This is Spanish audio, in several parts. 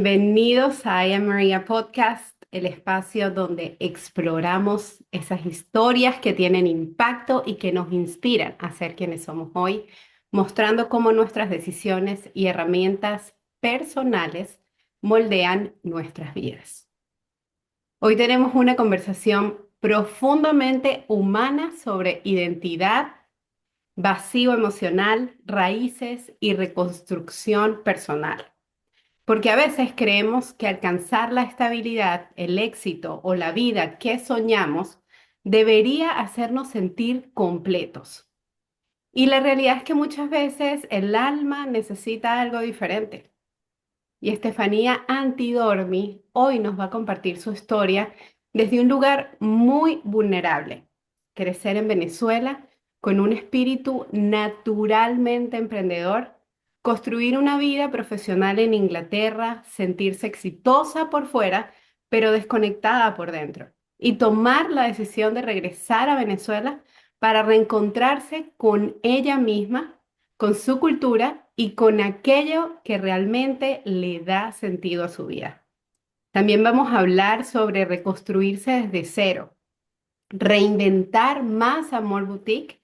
Bienvenidos a I Am Maria Podcast, el espacio donde exploramos esas historias que tienen impacto y que nos inspiran a ser quienes somos hoy, mostrando cómo nuestras decisiones y herramientas personales moldean nuestras vidas. Hoy tenemos una conversación profundamente humana sobre identidad, vacío emocional, raíces y reconstrucción personal. Porque a veces creemos que alcanzar la estabilidad, el éxito o la vida que soñamos debería hacernos sentir completos. Y la realidad es que muchas veces el alma necesita algo diferente. Y Estefanía Antidormi hoy nos va a compartir su historia desde un lugar muy vulnerable. Crecer en Venezuela con un espíritu naturalmente emprendedor, construir una vida profesional en Inglaterra, sentirse exitosa por fuera, pero desconectada por dentro, y tomar la decisión de regresar a Venezuela para reencontrarse con ella misma, con su cultura y con aquello que realmente le da sentido a su vida. También vamos a hablar sobre reconstruirse desde cero, reinventar más Amor Boutique,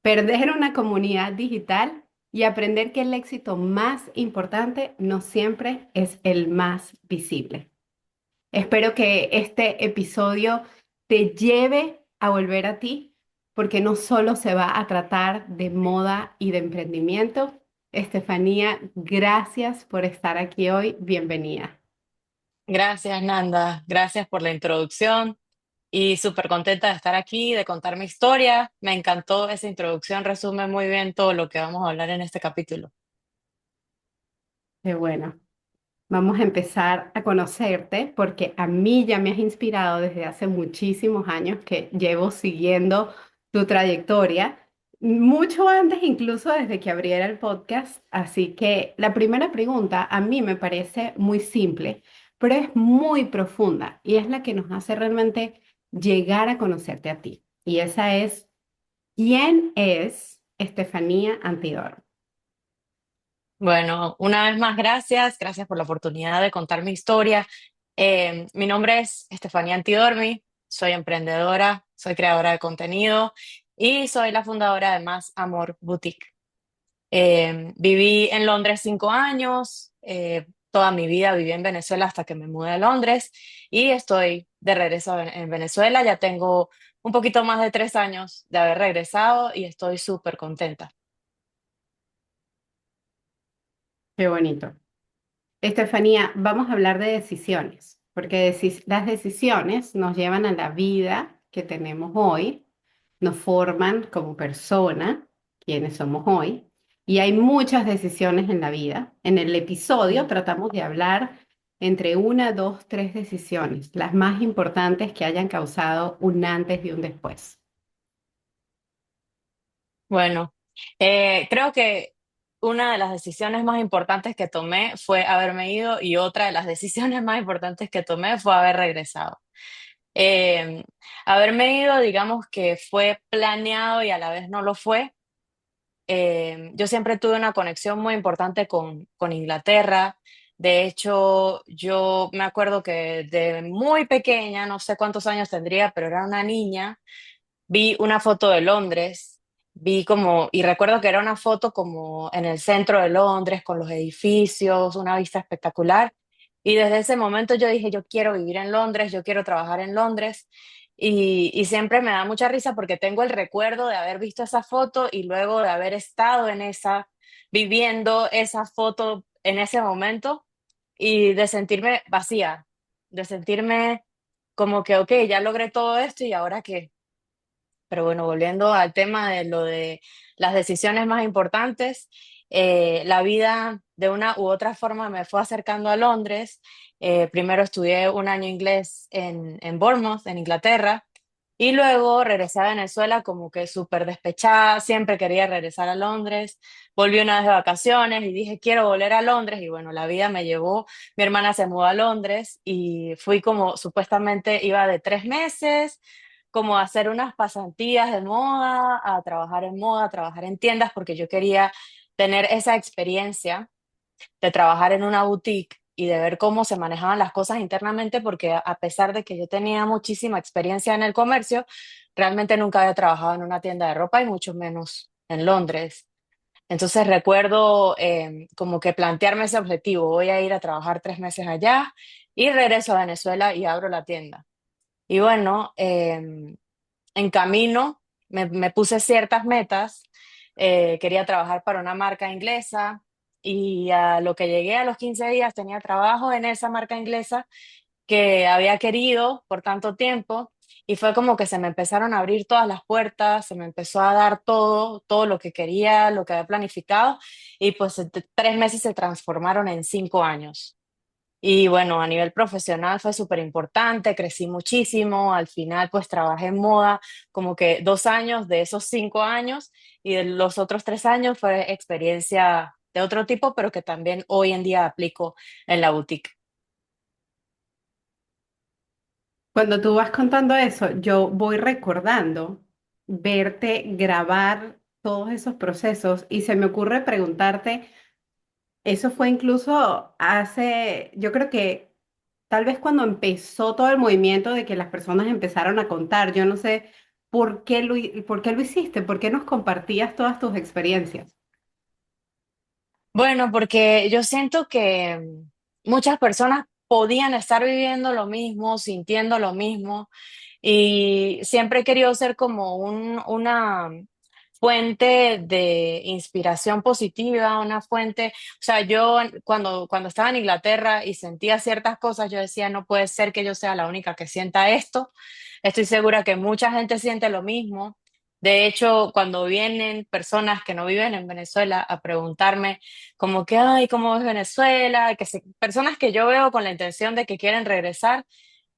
perder una comunidad digital y aprender que el éxito más importante no siempre es el más visible. Espero que este episodio te lleve a volver a ti, porque no solo se va a tratar de moda y de emprendimiento. Estefanía, gracias por estar aquí hoy. Bienvenida. Gracias, Nanda. Gracias por la introducción y súper contenta de estar aquí, de contar mi historia. Me encantó esa introducción, resume muy bien todo lo que vamos a hablar en este capítulo. Qué bueno. Vamos a empezar a conocerte porque a mí ya me has inspirado desde hace muchísimos años que llevo siguiendo tu trayectoria, mucho antes incluso desde que abriera el podcast. Así que la primera pregunta a mí me parece muy simple, pero es muy profunda y es la que nos hace realmente llegar a conocerte a ti. Y esa es, ¿quién es Estefanía Antidor? Bueno, una vez más, gracias por la oportunidad de contar mi historia. Mi nombre es Estefanía Antidormi, soy emprendedora, soy creadora de contenido y soy la fundadora de Más Amor Boutique. Viví en Londres 5 años, toda mi vida viví en Venezuela hasta que me mudé a Londres y estoy de regreso en Venezuela. Ya tengo un poquito más de 3 años de haber regresado y estoy súper contenta. Qué bonito. Estefanía, vamos a hablar de decisiones, porque las decisiones nos llevan a la vida que tenemos hoy, nos forman como persona, quienes somos hoy, y hay muchas decisiones en la vida. En el episodio Mm. tratamos de hablar entre una, dos, tres decisiones, las más importantes que hayan causado un antes y un después. Bueno, creo que una de las decisiones más importantes que tomé fue haberme ido y otra de las decisiones más importantes que tomé fue haber regresado. Eh, Haberme ido, digamos que fue planeado y a la vez no lo fue. Yo siempre tuve una conexión muy importante con Inglaterra. De hecho, yo me acuerdo que de muy pequeña, no sé cuántos años tendría, pero era una niña, vi una foto de Londres, vi como, y recuerdo que era una foto como en el centro de Londres, con los edificios, una vista espectacular. Y desde ese momento yo dije, yo quiero vivir en Londres, yo quiero trabajar en Londres. Y siempre me da mucha risa porque tengo el recuerdo de haber visto esa foto y luego de haber estado en esa, viviendo esa foto en ese momento y de sentirme vacía, de sentirme como que, ok, ya logré todo esto y ahora qué. Pero bueno, volviendo al tema de lo de las decisiones más importantes, la vida de una u otra forma me fue acercando a Londres. Primero estudié un año inglés en Bournemouth, en Inglaterra, y luego regresé a Venezuela como que súper despechada, siempre quería regresar a Londres. Volví una vez de vacaciones y dije, quiero volver a Londres, y bueno, la vida me llevó, mi hermana se mudó a Londres y fui como supuestamente iba de 3 meses como a hacer unas pasantías de moda, a trabajar en moda, a trabajar en tiendas, porque yo quería tener esa experiencia de trabajar en una boutique. y de ver cómo se manejaban las cosas internamente, porque a pesar de que yo tenía muchísima experiencia en el comercio, realmente nunca había trabajado en una tienda de ropa y mucho menos en Londres. Entonces recuerdo como que plantearme ese objetivo, voy a ir a trabajar 3 meses allá y regreso a Venezuela y abro la tienda. Y bueno, en camino me puse ciertas metas. Quería trabajar para una marca inglesa y a lo que llegué a los 15 días tenía trabajo en esa marca inglesa que había querido por tanto tiempo, y fue como que se me empezaron a abrir todas las puertas, se me empezó a dar todo, todo lo que quería, lo que había planificado, y pues 3 meses se transformaron en 5 años. Y bueno, a nivel profesional fue súper importante, crecí muchísimo, al final pues trabajé en moda como que 2 años de esos 5 años, y de los otros 3 años fue experiencia de otro tipo, pero que también hoy en día aplico en la boutique. Cuando tú vas contando eso, yo voy recordando verte grabar todos esos procesos y se me ocurre preguntarte, eso fue incluso hace, yo creo que tal vez cuando empezó todo el movimiento de que las personas empezaron a contar, yo no sé por qué lo hiciste, por qué nos compartías todas tus experiencias. Bueno, porque yo siento que muchas personas podían estar viviendo lo mismo, sintiendo lo mismo, y siempre he querido ser como una fuente de inspiración positiva, una fuente, o sea, yo cuando estaba en Inglaterra y sentía ciertas cosas, yo decía, no puede ser que yo sea la única que sienta esto. Estoy segura que mucha gente siente lo mismo. De hecho, cuando vienen personas que no viven en Venezuela a preguntarme como que, ay, ¿cómo es Venezuela? Personas que yo veo con la intención de que quieren regresar,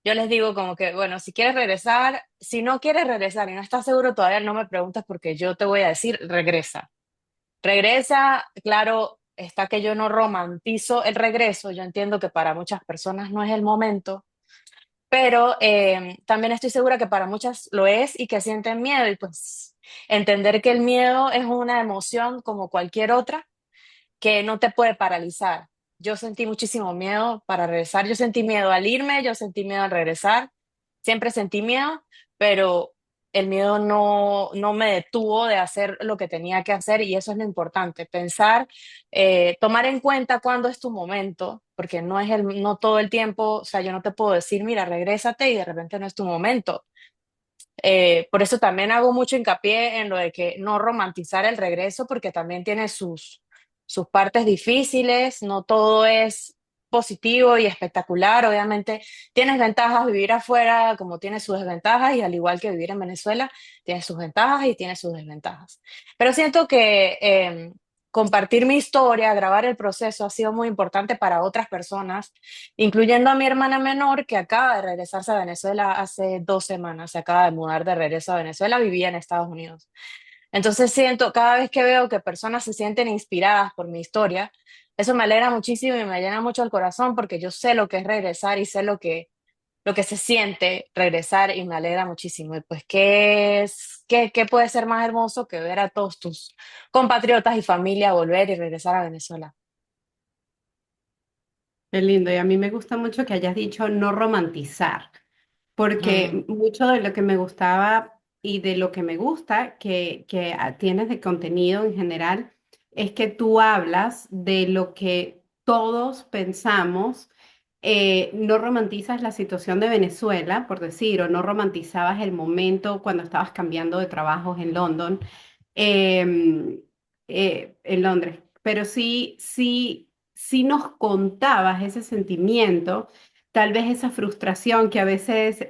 yo les digo como que, bueno, si quieres regresar, si no quieres regresar y no estás seguro todavía, no me preguntes porque yo te voy a decir, regresa. Regresa, claro, está que yo no romantizo el regreso, yo entiendo que para muchas personas no es el momento, pero también estoy segura que para muchas lo es y que sienten miedo, y pues entender que el miedo es una emoción como cualquier otra que no te puede paralizar. Yo sentí muchísimo miedo para regresar, yo sentí miedo al irme, yo sentí miedo al regresar, siempre sentí miedo, pero el miedo no me detuvo de hacer lo que tenía que hacer, y eso es lo importante, pensar, tomar en cuenta cuándo es tu momento, porque no todo el tiempo, o sea, yo no te puedo decir, mira, regrésate y de repente no es tu momento. Por eso también hago mucho hincapié en lo de que no romantizar el regreso, porque también tiene sus partes difíciles, no todo es positivo y espectacular. Obviamente tienes ventajas vivir afuera como tiene sus desventajas, y al igual que vivir en Venezuela, tiene sus ventajas y tiene sus desventajas. Pero siento que compartir mi historia, grabar el proceso ha sido muy importante para otras personas, incluyendo a mi hermana menor, que acaba de regresarse a Venezuela hace 2 semanas, se acaba de mudar de regreso a Venezuela, vivía en Estados Unidos. Entonces siento, cada vez que veo que personas se sienten inspiradas por mi historia, eso me alegra muchísimo y me llena mucho el corazón, porque yo sé lo que es regresar y sé lo que se siente regresar, y me alegra muchísimo. Y pues, ¿qué puede ser más hermoso que ver a todos tus compatriotas y familia volver y regresar a Venezuela? Qué lindo, y a mí me gusta mucho que hayas dicho no romantizar, Mm. porque mucho de lo que me gustaba y de lo que me gusta que tienes de contenido en general es que tú hablas de lo que todos pensamos. No romantizas la situación de Venezuela, por decir, o no romantizabas el momento cuando estabas cambiando de trabajos en London, em, en Londres, pero sí nos contabas ese sentimiento, tal vez esa frustración que a veces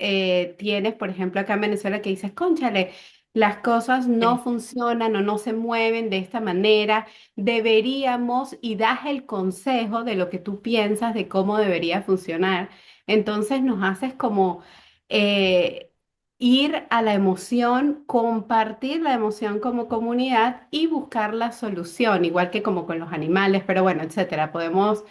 tienes, por ejemplo, acá en Venezuela, que dices, cónchale, las cosas no Sí. funcionan o no se mueven de esta manera, deberíamos, y das el consejo de lo que tú piensas de cómo debería funcionar. Entonces nos haces como eh, ir a la emoción, compartir la emoción como comunidad y buscar la solución, igual que como con los animales, pero bueno, etcétera. Podemos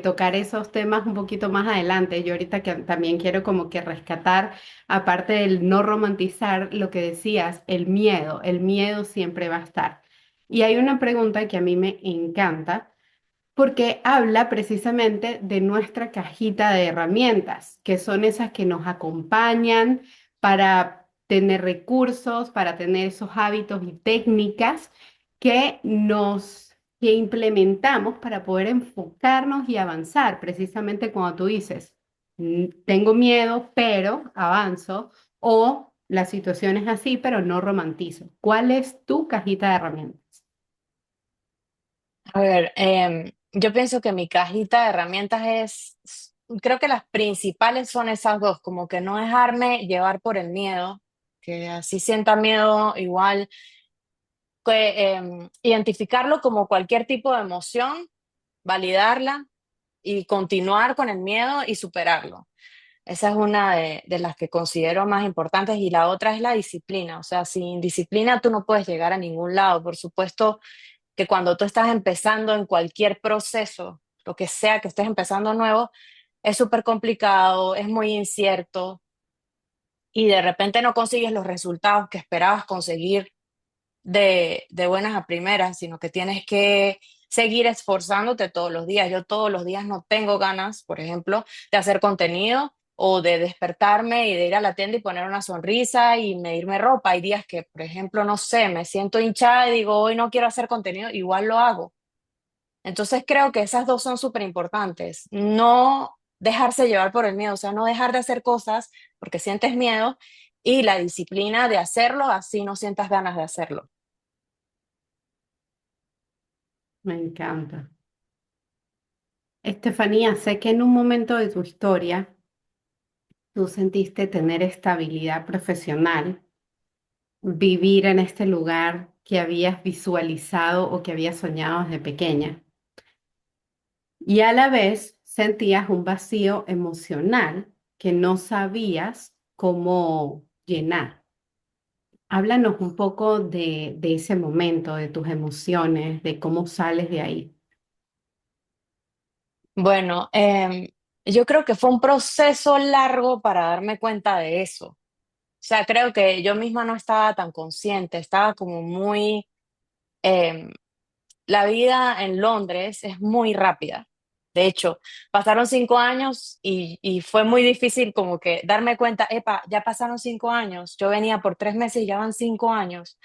tocar esos temas un poquito más adelante. Yo ahorita que también quiero como que rescatar, aparte del no romantizar, lo que decías, el miedo siempre va a estar. Y hay una pregunta que a mí me encanta. porque habla precisamente de nuestra cajita de herramientas, que son esas que nos acompañan para tener recursos, para tener esos hábitos y técnicas que implementamos para poder enfocarnos y avanzar, precisamente cuando tú dices, tengo miedo, pero avanzo", o la situación es así, pero no romantizo. ¿Cuál es tu cajita de herramientas? A ver, yo pienso que mi cajita de herramientas creo que las principales son esas dos, como que no dejarme llevar por el miedo, que así sienta miedo igual, que identificarlo como cualquier tipo de emoción, validarla y continuar con el miedo y superarlo. Esa es una de las que considero más importantes y la otra es la disciplina. O sea, sin disciplina tú no puedes llegar a ningún lado. Por supuesto que cuando tú estás empezando en cualquier proceso, lo que sea que estés empezando nuevo, es súper complicado, es muy incierto y de repente no consigues los resultados que esperabas conseguir de buenas a primeras, sino que tienes que seguir esforzándote todos los días. Yo todos los días no tengo ganas, por ejemplo, de hacer contenido o de despertarme y de ir a la tienda y poner una sonrisa y medirme ropa. Hay días que, por ejemplo, no sé, me siento hinchada y digo, hoy no quiero hacer contenido, igual lo hago. Entonces creo que esas dos son súper importantes. No dejarse llevar por el miedo, o sea, no dejar de hacer cosas porque sientes miedo y la disciplina de hacerlo, así no sientas ganas de hacerlo. Me encanta. Estefanía, sé que en un momento de tu historia tú sentiste tener estabilidad profesional, vivir en este lugar que habías visualizado o que habías soñado desde pequeña, y a la vez sentías un vacío emocional que no sabías cómo llenar. Háblanos un poco de ese momento, de tus emociones, de cómo sales de ahí. Bueno, yo creo que fue un proceso largo para darme cuenta de eso. O sea, creo que yo misma no estaba tan consciente, estaba como muy... em, la vida en Londres es muy rápida. De hecho, pasaron 5 años y fue muy difícil como que darme cuenta, epa, ya pasaron 5 años, yo venía por 3 meses y ya van 5 años.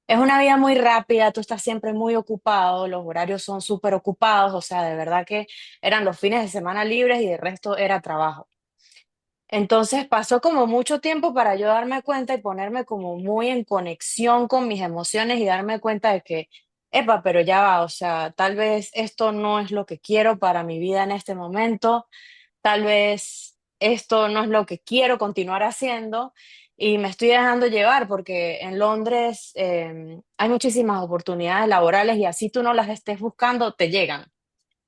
Es una vida muy rápida, tú estás siempre muy ocupado, los horarios son súper ocupados, o sea, de verdad que eran los fines de semana libres y el resto era trabajo. Entonces pasó como mucho tiempo para yo darme cuenta y ponerme como muy en conexión con mis emociones y darme cuenta de que, epa, pero ya va, o sea, tal vez esto no es lo que quiero para mi vida en este momento, tal vez esto no es lo que quiero continuar haciendo y me estoy dejando llevar porque en Londres hay muchísimas oportunidades laborales y así tú no las estés buscando, te llegan.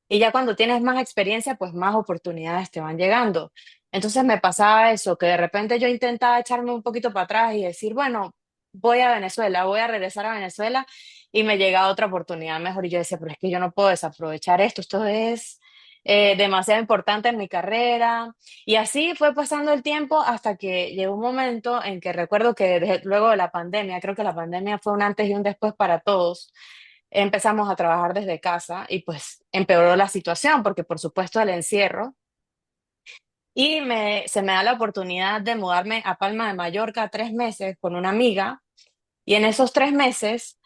Y ya cuando tienes más experiencia, pues más oportunidades te van llegando. Entonces me pasaba eso, que de repente yo intentaba echarme un poquito para atrás y decir, bueno, voy a Venezuela, voy a regresar a Venezuela y me llega otra oportunidad mejor. Y yo decía, pero es que yo no puedo desaprovechar esto, esto es demasiado importante en mi carrera. Y así fue pasando el tiempo hasta que llegó un momento en que recuerdo que luego de la pandemia, creo que la pandemia fue un antes y un después para todos, empezamos a trabajar desde casa y pues empeoró la situación porque por supuesto el encierro y se me da la oportunidad de mudarme a Palma de Mallorca 3 meses con una amiga y en esos 3 meses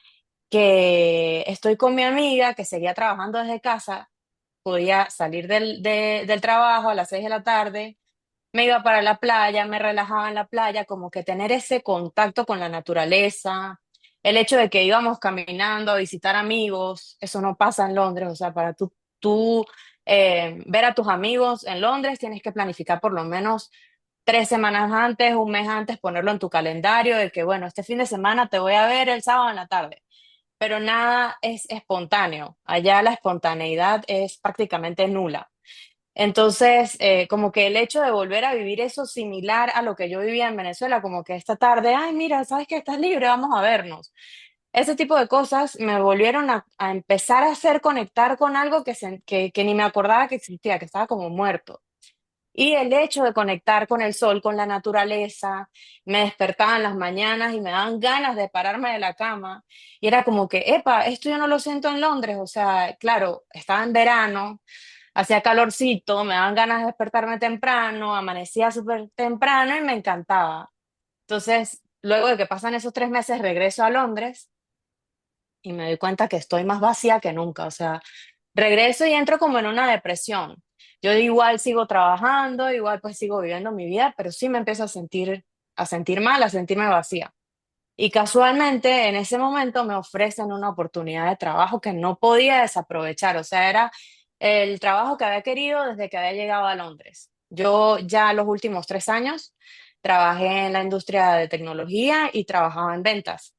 que estoy con mi amiga que seguía trabajando desde casa, podía salir del trabajo a las 6 de la tarde, me iba para la playa, me relajaba en la playa, como que tener ese contacto con la naturaleza, el hecho de que íbamos caminando a visitar amigos, eso no pasa en Londres, o sea, para tú ver a tus amigos en Londres tienes que planificar por lo menos 3 semanas antes, un mes antes, ponerlo en tu calendario de que, bueno, este fin de semana te voy a ver el sábado en la tarde, pero nada es espontáneo, allá la espontaneidad es prácticamente nula. Entonces, como que el hecho de volver a vivir eso similar a lo que yo vivía en Venezuela, como que esta tarde, ay, mira, sabes que estás libre, vamos a vernos. Ese tipo de cosas me volvieron a empezar a hacer conectar con algo que ni me acordaba que existía, que estaba como muerto. Y el hecho de conectar con el sol, con la naturaleza, me despertaba en las mañanas y me daban ganas de pararme de la cama. Y era como que, epa, esto yo no lo siento en Londres. O sea, claro, estaba en verano, hacía calorcito, me daban ganas de despertarme temprano, amanecía súper temprano y me encantaba. Entonces, luego de que pasan esos 3 meses, regreso a Londres y me doy cuenta que estoy más vacía que nunca. O sea, regreso y entro como en una depresión. Yo igual sigo trabajando, igual pues sigo viviendo mi vida, pero sí me empiezo a sentir mal, a sentirme vacía. Y casualmente en ese momento me ofrecen una oportunidad de trabajo que no podía desaprovechar. O sea, era el trabajo que había querido desde que había llegado a Londres. Yo ya los últimos 3 años trabajé en la industria de tecnología y trabajaba en ventas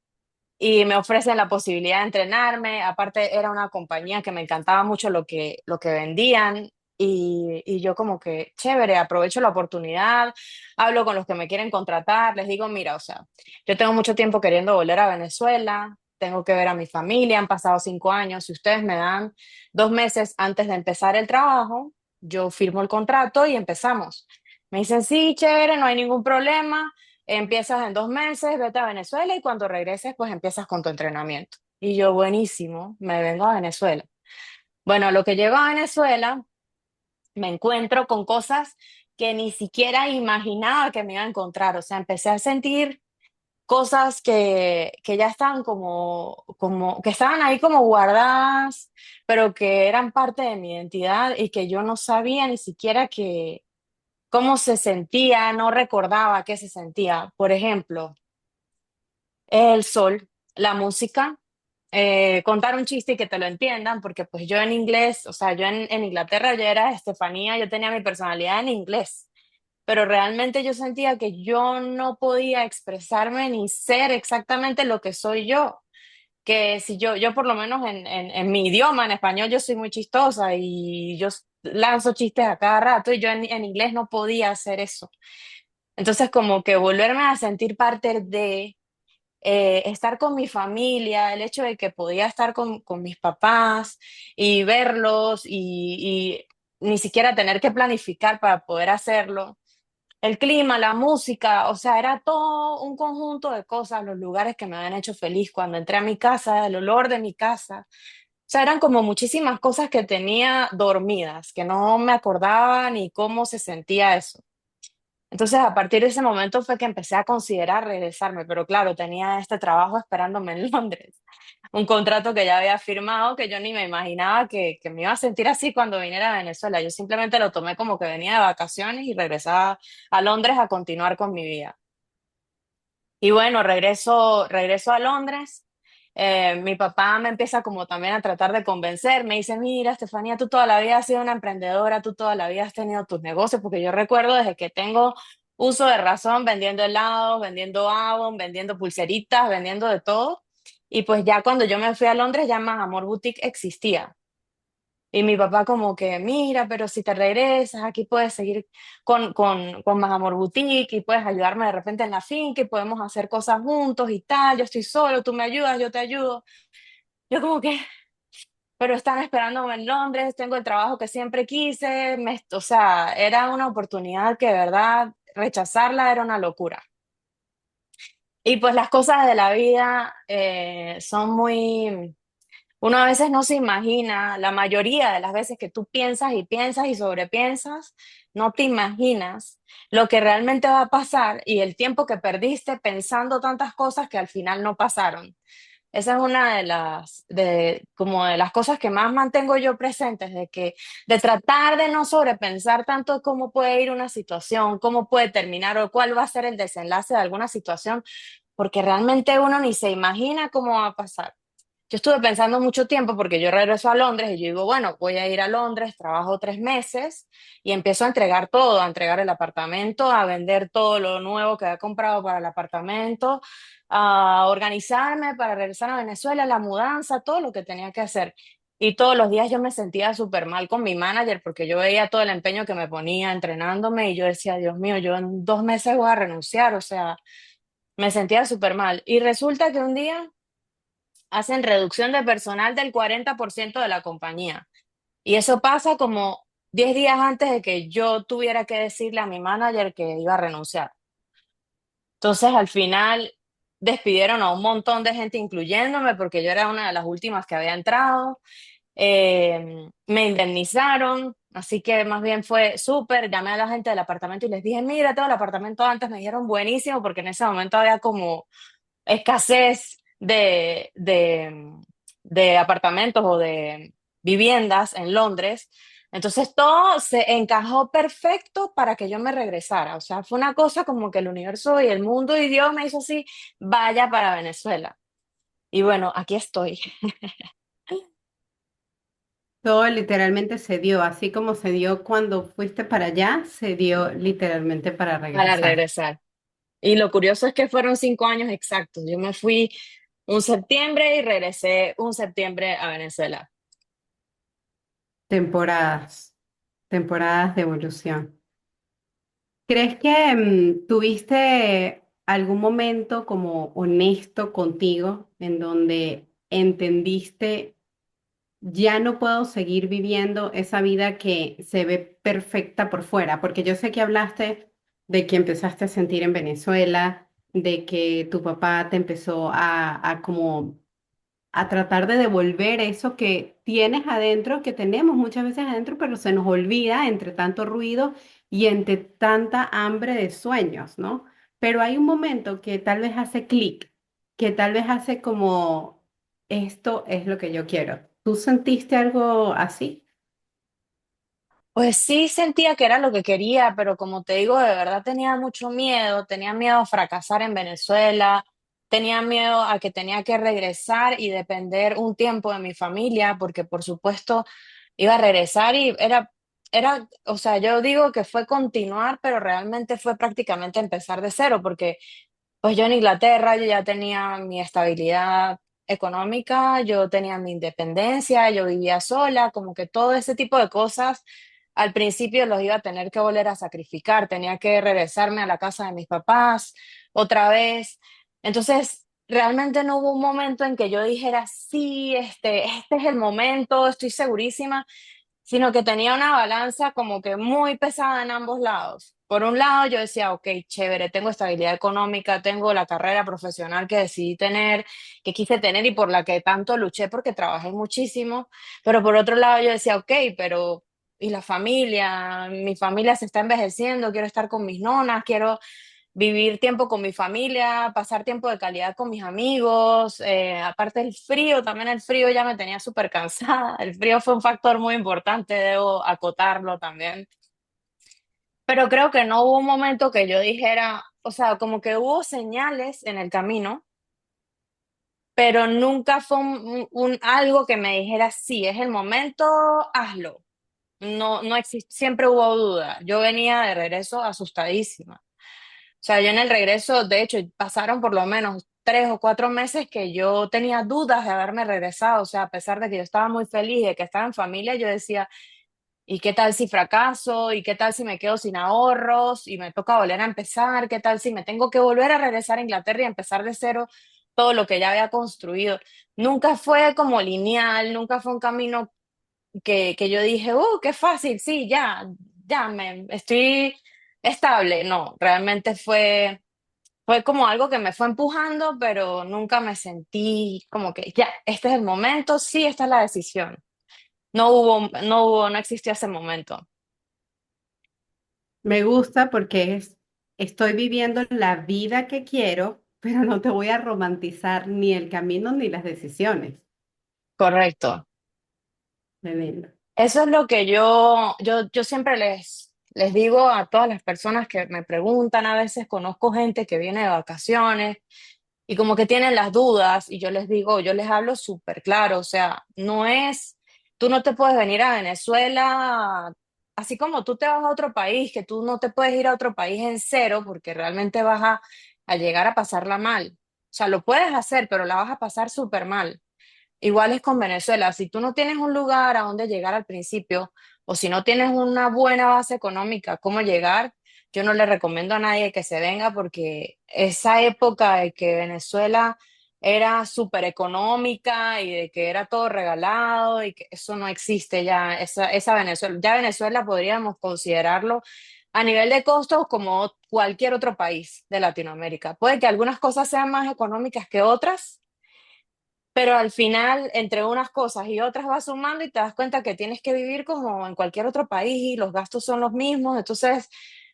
y me ofrecen la posibilidad de entrenarme. Aparte, era una compañía que me encantaba mucho lo que vendían y yo como que, chévere, aprovecho la oportunidad, hablo con los que me quieren contratar, les digo, mira, o sea, yo tengo mucho tiempo queriendo volver a Venezuela, tengo que ver a mi familia, han pasado 5 años, si ustedes me dan 2 meses antes de empezar el trabajo, yo firmo el contrato y empezamos. Me dicen, sí, chévere, no hay ningún problema. Empiezas en 2 meses, vete a Venezuela y cuando regreses, pues empiezas con tu entrenamiento. Y yo, buenísimo, me vengo a Venezuela. Bueno, a lo que llego a Venezuela, me encuentro con cosas que ni siquiera imaginaba que me iba a encontrar. O sea, empecé a sentir cosas que ya estaban que estaban ahí como guardadas, pero que eran parte de mi identidad y que yo no sabía ni siquiera cómo se sentía, no recordaba qué se sentía. Por ejemplo, el sol, la música, contar un chiste y que te lo entiendan, porque pues yo en inglés, o sea, yo en Inglaterra yo era Estefanía, yo tenía mi personalidad en inglés, pero realmente yo sentía que yo no podía expresarme ni ser exactamente lo que soy yo. Que si yo por lo menos en mi idioma, en español, yo soy muy chistosa y yo lanzo chistes a cada rato y yo en inglés no podía hacer eso. Entonces, como que volverme a sentir parte de estar con mi familia, el hecho de que podía estar con mis papás y verlos y ni siquiera tener que planificar para poder hacerlo. El clima, la música, o sea, era todo un conjunto de cosas, los lugares que me habían hecho feliz cuando entré a mi casa, el olor de mi casa. O sea, eran como muchísimas cosas que tenía dormidas, que no me acordaba ni cómo se sentía eso. Entonces, a partir de ese momento fue que empecé a considerar regresarme, pero claro, tenía este trabajo esperándome en Londres, un contrato que ya había firmado, que yo ni me imaginaba que me iba a sentir así cuando viniera a Venezuela. Yo simplemente lo tomé como que venía de vacaciones y regresaba a Londres a continuar con mi vida. Y bueno, regreso a Londres. Mi papá me empieza como también a tratar de convencer. Me dice, mira, Estefanía, tú toda la vida has sido una emprendedora, tú toda la vida has tenido tus negocios, porque yo recuerdo desde que tengo uso de razón vendiendo helados, vendiendo Avon, vendiendo pulseritas, vendiendo de todo. Y pues ya cuando yo me fui a Londres, ya Más Amor Boutique existía. Y mi papá como que, mira, pero si te regresas, aquí puedes seguir con Más Amor Boutique y puedes ayudarme de repente en la finca y podemos hacer cosas juntos y tal. Yo estoy solo, tú me ayudas, yo te ayudo. Yo como que, pero están esperándome en Londres, tengo el trabajo que siempre quise. O sea, era una oportunidad que de verdad rechazarla era una locura. Y pues las cosas de la vida son muy. Uno a veces no se imagina, la mayoría de las veces que tú piensas y piensas y sobrepiensas, no te imaginas lo que realmente va a pasar y el tiempo que perdiste pensando tantas cosas que al final no pasaron. Esa es una como de las cosas que más mantengo yo presentes, de tratar de no sobrepensar tanto cómo puede ir una situación, cómo puede terminar o cuál va a ser el desenlace de alguna situación, porque realmente uno ni se imagina cómo va a pasar. Yo estuve pensando mucho tiempo porque yo regreso a Londres y yo digo, bueno, voy a ir a Londres, trabajo 3 meses y empiezo a entregar todo, a entregar el apartamento, a vender todo lo nuevo que había comprado para el apartamento, a organizarme para regresar a Venezuela, la mudanza, todo lo que tenía que hacer. Y todos los días yo me sentía súper mal con mi manager porque yo veía todo el empeño que me ponía entrenándome y yo decía, Dios mío, yo en 2 meses voy a renunciar, o sea, me sentía súper mal. Y resulta que un día hacen reducción de personal del 40% de la compañía. Y eso pasa como 10 días antes de que yo tuviera que decirle a mi manager que iba a renunciar. Entonces, al final, despidieron a un montón de gente, incluyéndome, porque yo era una de las últimas que había entrado. Me indemnizaron, así que más bien fue súper. Llamé a la gente del apartamento y les dije, mira, todo el apartamento antes me dijeron buenísimo, porque en ese momento había como escasez de apartamentos o de viviendas en Londres. Entonces todo se encajó perfecto para que yo me regresara. O sea, fue una cosa como que el universo y el mundo y Dios me hizo así, vaya para Venezuela. Y bueno, aquí estoy Todo literalmente se dio, así como se dio cuando fuiste para allá, se dio literalmente para para regresar. regresar. Y lo curioso es que fueron 5 años exactos. Yo me fui un septiembre y regresé un septiembre a Venezuela. Temporadas, temporadas de evolución. ¿Crees que tuviste algún momento como honesto contigo en donde entendiste, ya no puedo seguir viviendo esa vida que se ve perfecta por fuera? Porque yo sé que hablaste de que empezaste a sentir en Venezuela, de que tu papá te empezó a como a tratar de devolver eso que tienes adentro, que tenemos muchas veces adentro, pero se nos olvida entre tanto ruido y entre tanta hambre de sueños, ¿no? Pero hay un momento que tal vez hace clic, que tal vez hace como, esto es lo que yo quiero. ¿Tú sentiste algo así? Pues sí sentía que era lo que quería, pero como te digo, de verdad tenía miedo a fracasar en Venezuela, tenía miedo a que tenía que regresar y depender un tiempo de mi familia, porque por supuesto iba a regresar y o sea, yo digo que fue continuar, pero realmente fue prácticamente empezar de cero, porque pues yo en Inglaterra yo ya tenía mi estabilidad económica, yo tenía mi independencia, yo vivía sola, como que todo ese tipo de cosas al principio los iba a tener que volver a sacrificar, tenía que regresarme a la casa de mis papás otra vez. Entonces, realmente no hubo un momento en que yo dijera, sí, este es el momento, estoy segurísima, sino que tenía una balanza como que muy pesada en ambos lados. Por un lado, yo decía, ok, chévere, tengo estabilidad económica, tengo la carrera profesional que decidí tener, que quise tener y por la que tanto luché porque trabajé muchísimo, pero por otro lado yo decía, ok, pero ¿y la familia? Mi familia se está envejeciendo, quiero estar con mis nonas, quiero vivir tiempo con mi familia, pasar tiempo de calidad con mis amigos, aparte el frío, también el frío ya me tenía súper cansada, el frío fue un factor muy importante, debo acotarlo también, pero creo que no hubo un momento que yo dijera, o sea, como que hubo señales en el camino, pero nunca fue algo que me dijera, sí, es el momento, hazlo. No, no existe, siempre hubo duda. Yo venía de regreso asustadísima. O sea, yo en el regreso, de hecho, pasaron por lo menos 3 o 4 meses que yo tenía dudas de haberme regresado. O sea, a pesar de que yo estaba muy feliz de que estaba en familia, yo decía, ¿y qué tal si fracaso? ¿Y qué tal si me quedo sin ahorros? Y me toca volver a empezar. ¿Qué tal si me tengo que volver a regresar a Inglaterra y empezar de cero todo lo que ya había construido? Nunca fue como lineal, nunca fue un camino que yo dije, qué fácil, sí, ya me estoy estable. No, realmente fue como algo que me fue empujando, pero nunca me sentí como que ya, este es el momento, sí, esta es la decisión. No existió ese momento. Me gusta porque estoy viviendo la vida que quiero, pero no te voy a romantizar ni el camino ni las decisiones. Correcto. Qué lindo. Eso es lo que yo siempre les digo a todas las personas que me preguntan, a veces conozco gente que viene de vacaciones y como que tienen las dudas y yo les digo, yo les hablo súper claro, o sea, tú no te puedes venir a Venezuela, así como tú te vas a otro país, que tú no te puedes ir a otro país en cero porque realmente a llegar a pasarla mal. O sea, lo puedes hacer, pero la vas a pasar súper mal. Igual es con Venezuela, si tú no tienes un lugar a donde llegar al principio o si no tienes una buena base económica, cómo llegar, yo no le recomiendo a nadie que se venga porque esa época de que Venezuela era súper económica y de que era todo regalado y que eso no existe ya, esa Venezuela. Ya Venezuela podríamos considerarlo a nivel de costos como cualquier otro país de Latinoamérica. Puede que algunas cosas sean más económicas que otras, pero al final, entre unas cosas y otras vas sumando y te das cuenta que tienes que vivir como en cualquier otro país y los gastos son los mismos. Entonces,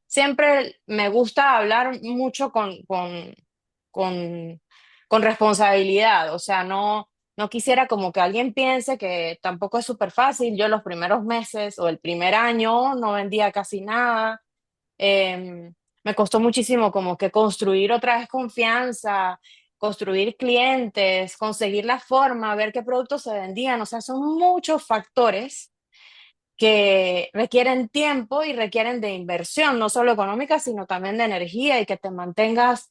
siempre me gusta hablar mucho con, con responsabilidad. O sea, no quisiera como que alguien piense que tampoco es súper fácil. Yo los primeros meses o el primer año no vendía casi nada. Eh, Me costó muchísimo como que construir otra vez confianza, construir clientes, conseguir la forma, ver qué productos se vendían. O sea, son muchos factores que requieren tiempo y requieren de inversión, no solo económica, sino también de energía y que te mantengas,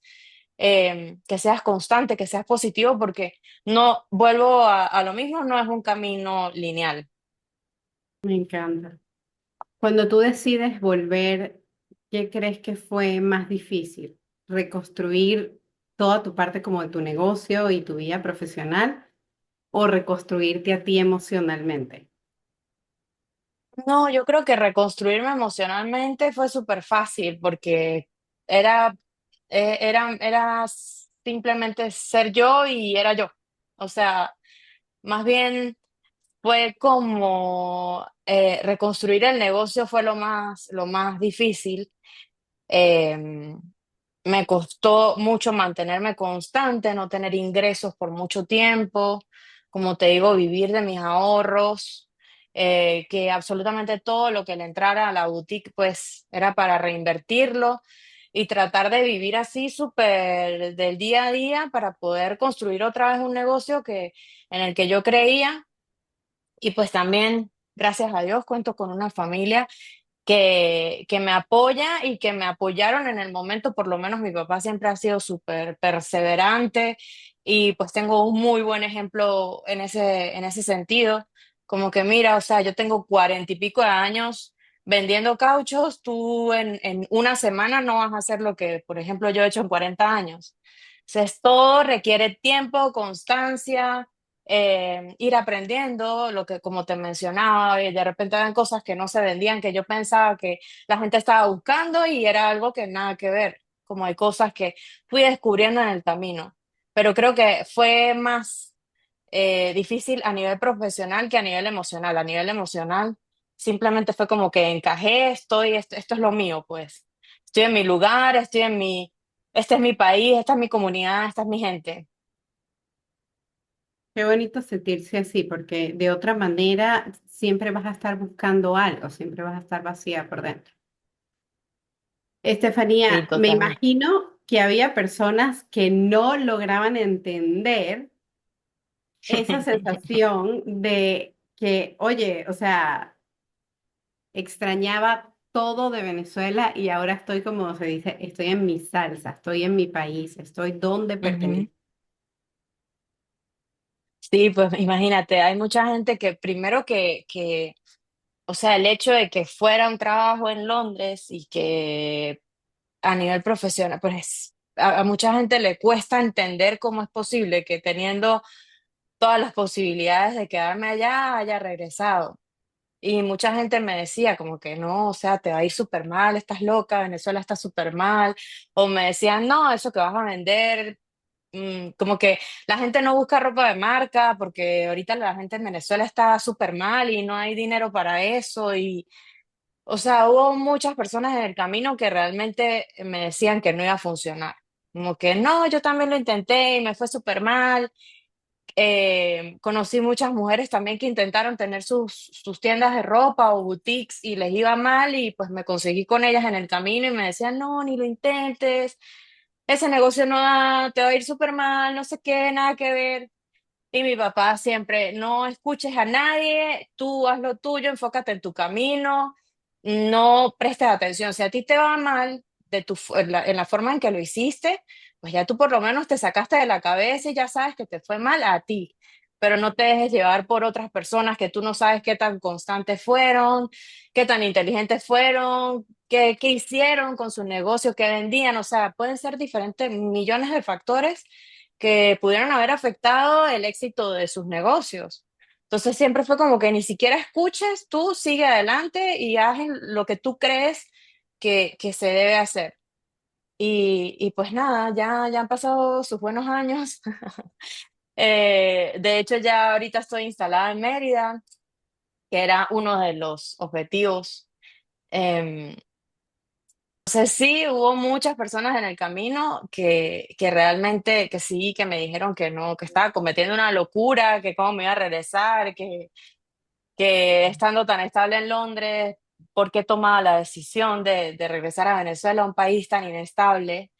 que seas constante, que seas positivo, porque no, vuelvo a lo mismo, no es un camino lineal. Me encanta. Cuando tú decides volver, ¿qué crees que fue más difícil? ¿Reconstruir toda tu parte como de tu negocio y tu vida profesional o reconstruirte a ti emocionalmente? No, yo creo que reconstruirme emocionalmente fue súper fácil porque era, era simplemente ser yo y era yo. O sea, más bien fue como reconstruir el negocio fue lo más difícil. Eh, Me costó mucho mantenerme constante, no tener ingresos por mucho tiempo, como te digo, vivir de mis ahorros, que absolutamente todo lo que le entrara a la boutique pues era para reinvertirlo y tratar de vivir así súper del día a día para poder construir otra vez un negocio en el que yo creía y pues también, gracias a Dios, cuento con una familia que me apoya y que me apoyaron en el momento, por lo menos mi papá siempre ha sido súper perseverante y pues tengo un muy buen ejemplo en ese sentido, como que mira, o sea, yo tengo 40 y pico de años vendiendo cauchos, tú en una semana no vas a hacer lo que, por ejemplo, yo he hecho en 40 años. Entonces, todo requiere tiempo, constancia, ir aprendiendo, lo que como te mencionaba, y de repente eran cosas que no se vendían, que yo pensaba que la gente estaba buscando y era algo que nada que ver, como hay cosas que fui descubriendo en el camino, pero creo que fue más difícil a nivel profesional que a nivel emocional. A nivel emocional simplemente fue como que encajé, esto es lo mío, pues estoy en mi lugar, este es mi país, esta es mi comunidad, esta es mi gente. Qué bonito sentirse así, porque de otra manera siempre vas a estar buscando algo, siempre vas a estar vacía por dentro. Sí, Estefanía, me totalmente. imagino que había personas que no lograban entender esa sensación de que, oye, o sea, extrañaba todo de Venezuela y ahora estoy como se dice, estoy en mi salsa, estoy en mi país, estoy donde Ujú. pertenezco. Sí, pues imagínate, hay mucha gente que primero o sea, el hecho de que fuera un trabajo en Londres y que a nivel profesional, pues a mucha gente le cuesta entender cómo es posible que teniendo todas las posibilidades de quedarme allá haya regresado. Y mucha gente me decía como que no, o sea, te va a ir súper mal, estás loca, Venezuela está súper mal. O me decían, no, eso que vas a vender, como que la gente no busca ropa de marca porque ahorita la gente en Venezuela está súper mal y no hay dinero para eso. Y, o sea, hubo muchas personas en el camino que realmente me decían que no iba a funcionar. Como que no, yo también lo intenté y me fue súper mal. Conocí muchas mujeres también que intentaron tener sus tiendas de ropa o boutiques y les iba mal y pues me conseguí con ellas en el camino y me decían, no, ni lo intentes, ese negocio no da, te va a ir súper mal, no sé qué, nada que ver. Y mi papá siempre, no escuches a nadie, tú haz lo tuyo, enfócate en tu camino, no prestes atención. Si a ti te va mal en la forma en que lo hiciste, pues ya tú por lo menos te sacaste de la cabeza y ya sabes que te fue mal a ti. Pero no te dejes llevar por otras personas que tú no sabes qué tan constantes fueron, qué tan inteligentes fueron, qué hicieron con su negocio, qué vendían. O sea, pueden ser diferentes millones de factores que pudieran haber afectado el éxito de sus negocios. Entonces siempre fue como que ni siquiera escuches, tú sigue adelante y haz lo que tú crees que se debe hacer. Y pues nada, ya han pasado sus buenos años. De hecho, ya ahorita estoy instalada en Mérida, que era uno de los objetivos. Em, entonces sí, hubo muchas personas en el camino que realmente, que sí, que me dijeron que no, que estaba cometiendo una locura, que cómo me iba a regresar, que estando tan estable en Londres, ¿por qué tomaba la decisión de regresar a Venezuela, un país tan inestable?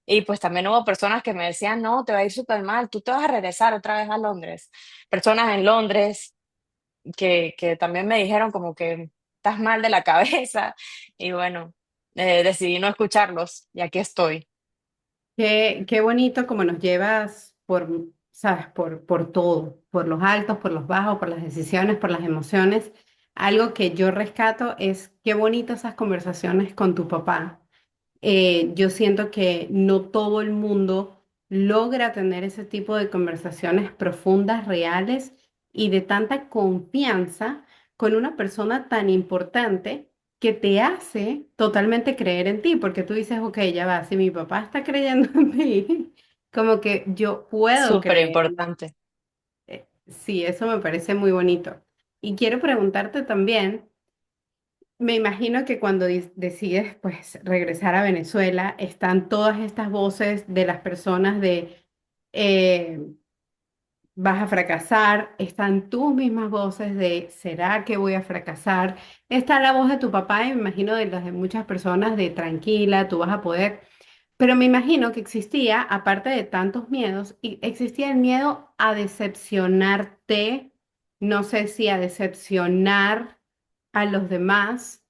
Y pues también hubo personas que me decían, no, te va a ir súper mal, tú te vas a regresar otra vez a Londres. Personas en Londres que también me dijeron como que estás mal de la cabeza. Y bueno, decidí no escucharlos y aquí estoy. Qué bonito como nos llevas por, sabes, por todo, por los altos, por los bajos, por las decisiones, por las emociones. Algo que yo rescato es qué bonito esas conversaciones con tu papá. Yo siento que no todo el mundo logra tener ese tipo de conversaciones profundas, reales y de tanta confianza con una persona tan importante que te hace totalmente creer en ti, porque tú dices, ok, ya va, si mi papá está creyendo en mí, como que yo puedo Súper creer. importante. Sí, eso me parece muy bonito. Y quiero preguntarte también. Me imagino que cuando decides pues regresar a Venezuela están todas estas voces de las personas de eh, vas a fracasar, están tus mismas voces de ¿será que voy a fracasar? Está la voz de tu papá y me imagino de las de muchas personas de tranquila, tú vas a poder. Pero me imagino que existía, aparte de tantos miedos, y existía el miedo a decepcionarte, no sé si a decepcionar a los demás.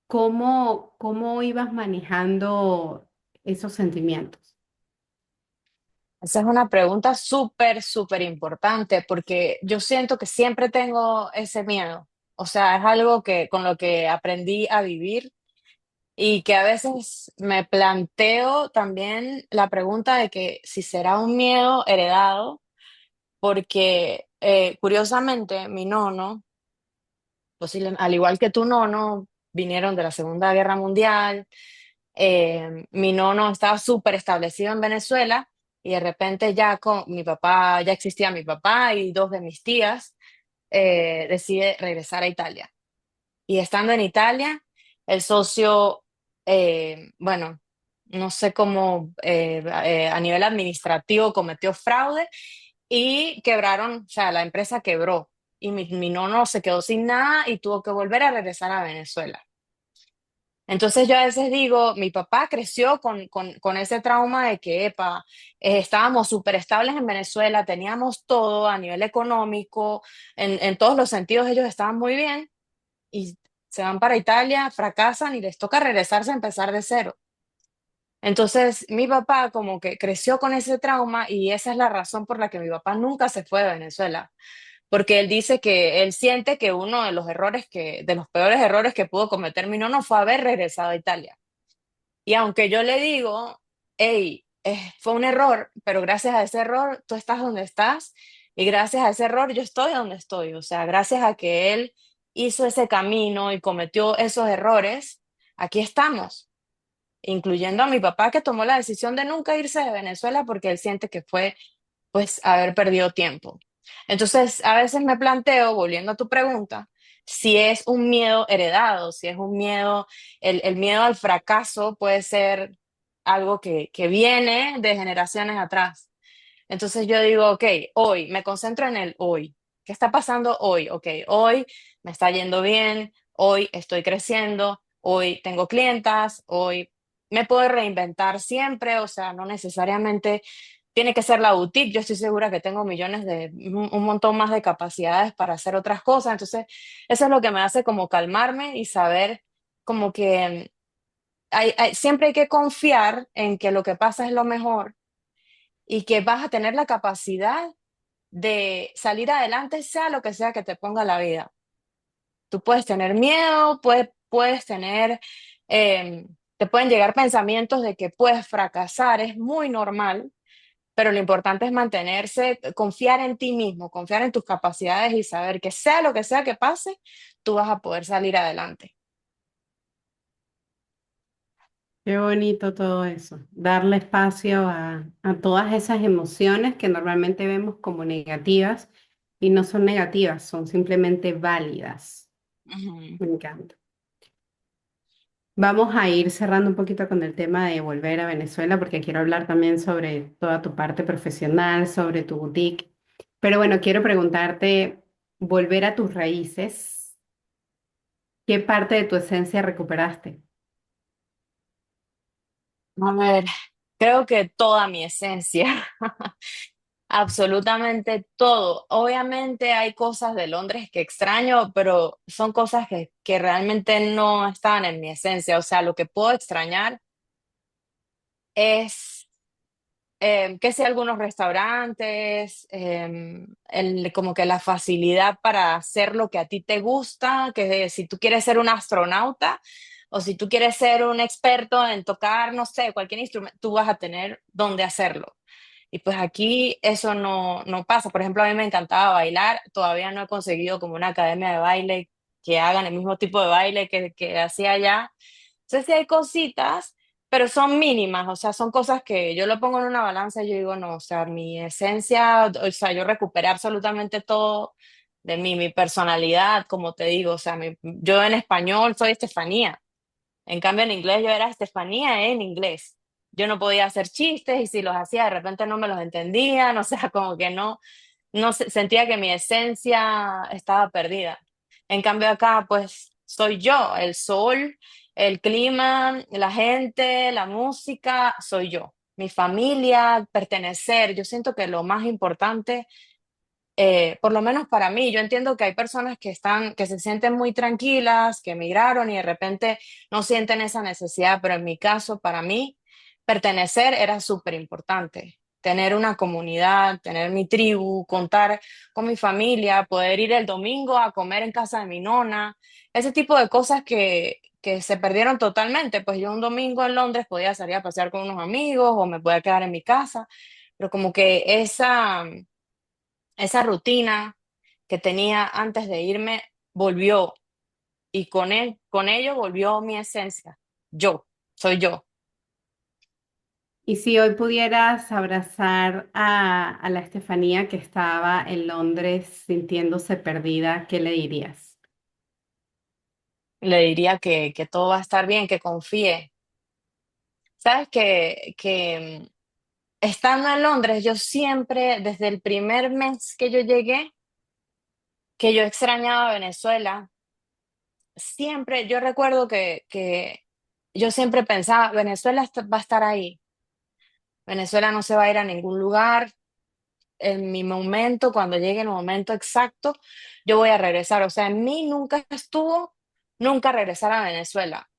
¿Cómo ibas manejando esos sentimientos? Esa es una pregunta súper, súper importante porque yo siento que siempre tengo ese miedo. O sea, es algo que con lo que aprendí a vivir y que a veces me planteo también la pregunta de que si será un miedo heredado, porque curiosamente mi nono, al igual que tu nono, vinieron de la Segunda Guerra Mundial. Mi nono estaba súper establecido en Venezuela y de repente ya con mi papá, ya existía mi papá y dos de mis tías, decide regresar a Italia. Y estando en Italia, el socio, bueno, no sé cómo a nivel administrativo cometió fraude y quebraron, o sea, la empresa quebró y mi nono se quedó sin nada y tuvo que volver a regresar a Venezuela. Entonces yo a veces digo, mi papá creció con ese trauma de que, epa, estábamos súper estables en Venezuela, teníamos todo a nivel económico, en todos los sentidos ellos estaban muy bien y se van para Italia, fracasan y les toca regresarse a empezar de cero. Entonces mi papá como que creció con ese trauma y esa es la razón por la que mi papá nunca se fue de Venezuela, porque él dice que él siente que uno de los errores de los peores errores que pudo cometer mi nono fue haber regresado a Italia. Y aunque yo le digo, hey, fue un error, pero gracias a ese error tú estás donde estás y gracias a ese error yo estoy donde estoy. O sea, gracias a que él hizo ese camino y cometió esos errores, aquí estamos, incluyendo a mi papá que tomó la decisión de nunca irse de Venezuela porque él siente que fue pues haber perdido tiempo. Entonces, a veces me planteo, volviendo a tu pregunta, si es un miedo heredado, si es un miedo, el miedo al fracaso puede ser algo que viene de generaciones atrás. Entonces yo digo, ok, hoy, me concentro en el hoy. ¿Qué está pasando hoy? Ok, hoy me está yendo bien, hoy estoy creciendo, hoy tengo clientas, hoy me puedo reinventar siempre, o sea, no necesariamente tiene que ser la boutique. Yo estoy segura que tengo millones un montón más de capacidades para hacer otras cosas. Entonces, eso es lo que me hace como calmarme y saber como que siempre hay que confiar en que lo que pasa es lo mejor y que vas a tener la capacidad de salir adelante, sea lo que sea que te ponga la vida. Tú puedes tener miedo, puedes tener, te pueden llegar pensamientos de que puedes fracasar, es muy normal, pero lo importante es mantenerse, confiar en ti mismo, confiar en tus capacidades y saber que sea lo que sea que pase, tú vas a poder salir adelante. Qué bonito todo eso, darle espacio a todas esas emociones que normalmente vemos como negativas y no son negativas, son simplemente válidas. Ujú. Me encanta. Vamos a ir cerrando un poquito con el tema de volver a Venezuela porque quiero hablar también sobre toda tu parte profesional, sobre tu boutique. Pero bueno, quiero preguntarte, volver a tus raíces, ¿qué parte de tu esencia recuperaste? A ver, creo que toda mi esencia, absolutamente todo. Obviamente hay cosas de Londres que extraño, pero son cosas que realmente no están en mi esencia. O sea, lo que puedo extrañar es que si algunos restaurantes, como que la facilidad para hacer lo que a ti te gusta, que si tú quieres ser un astronauta o si tú quieres ser un experto en tocar, no sé, cualquier instrumento, tú vas a tener dónde hacerlo. Y pues aquí eso no pasa. Por ejemplo, a mí me encantaba bailar, todavía no he conseguido como una academia de baile que hagan el mismo tipo de baile que hacía allá. Entonces sí hay cositas, pero son mínimas, o sea, son cosas que yo lo pongo en una balanza y yo digo, no, o sea, mi esencia, o sea, yo recuperé absolutamente todo de mí, mi personalidad, como te digo, o sea, yo en español soy Estefanía, en cambio en inglés yo era Estefanía en inglés. Yo no podía hacer chistes y si los hacía de repente no me los entendían, o sea, como que sentía que mi esencia estaba perdida. En cambio acá, pues soy yo, el sol, el clima, la gente, la música, soy yo. Mi familia, pertenecer. Yo siento que lo más importante, por lo menos para mí, yo entiendo que hay personas que se sienten muy tranquilas, que emigraron y de repente no sienten esa necesidad, pero en mi caso, para mí, pertenecer era súper importante. Tener una comunidad, tener mi tribu, contar con mi familia, poder ir el domingo a comer en casa de mi nona, ese tipo de cosas que se perdieron totalmente. Pues yo un domingo en Londres podía salir a pasear con unos amigos o me podía quedar en mi casa, pero como que esa rutina que tenía antes de irme volvió y con ello volvió mi esencia. Yo, soy yo. Y si hoy pudieras abrazar a la Estefanía que estaba en Londres sintiéndose perdida, ¿qué le dirías? Le diría que todo va a estar bien, que confíe. Sabes que estando en Londres, yo siempre, desde el primer mes que yo llegué, que yo extrañaba Venezuela, siempre, yo recuerdo que yo siempre pensaba, Venezuela va a estar ahí. Venezuela no se va a ir a ningún lugar, en mi momento, cuando llegue el momento exacto, yo voy a regresar. O sea, en mí nunca estuvo, nunca regresar a Venezuela.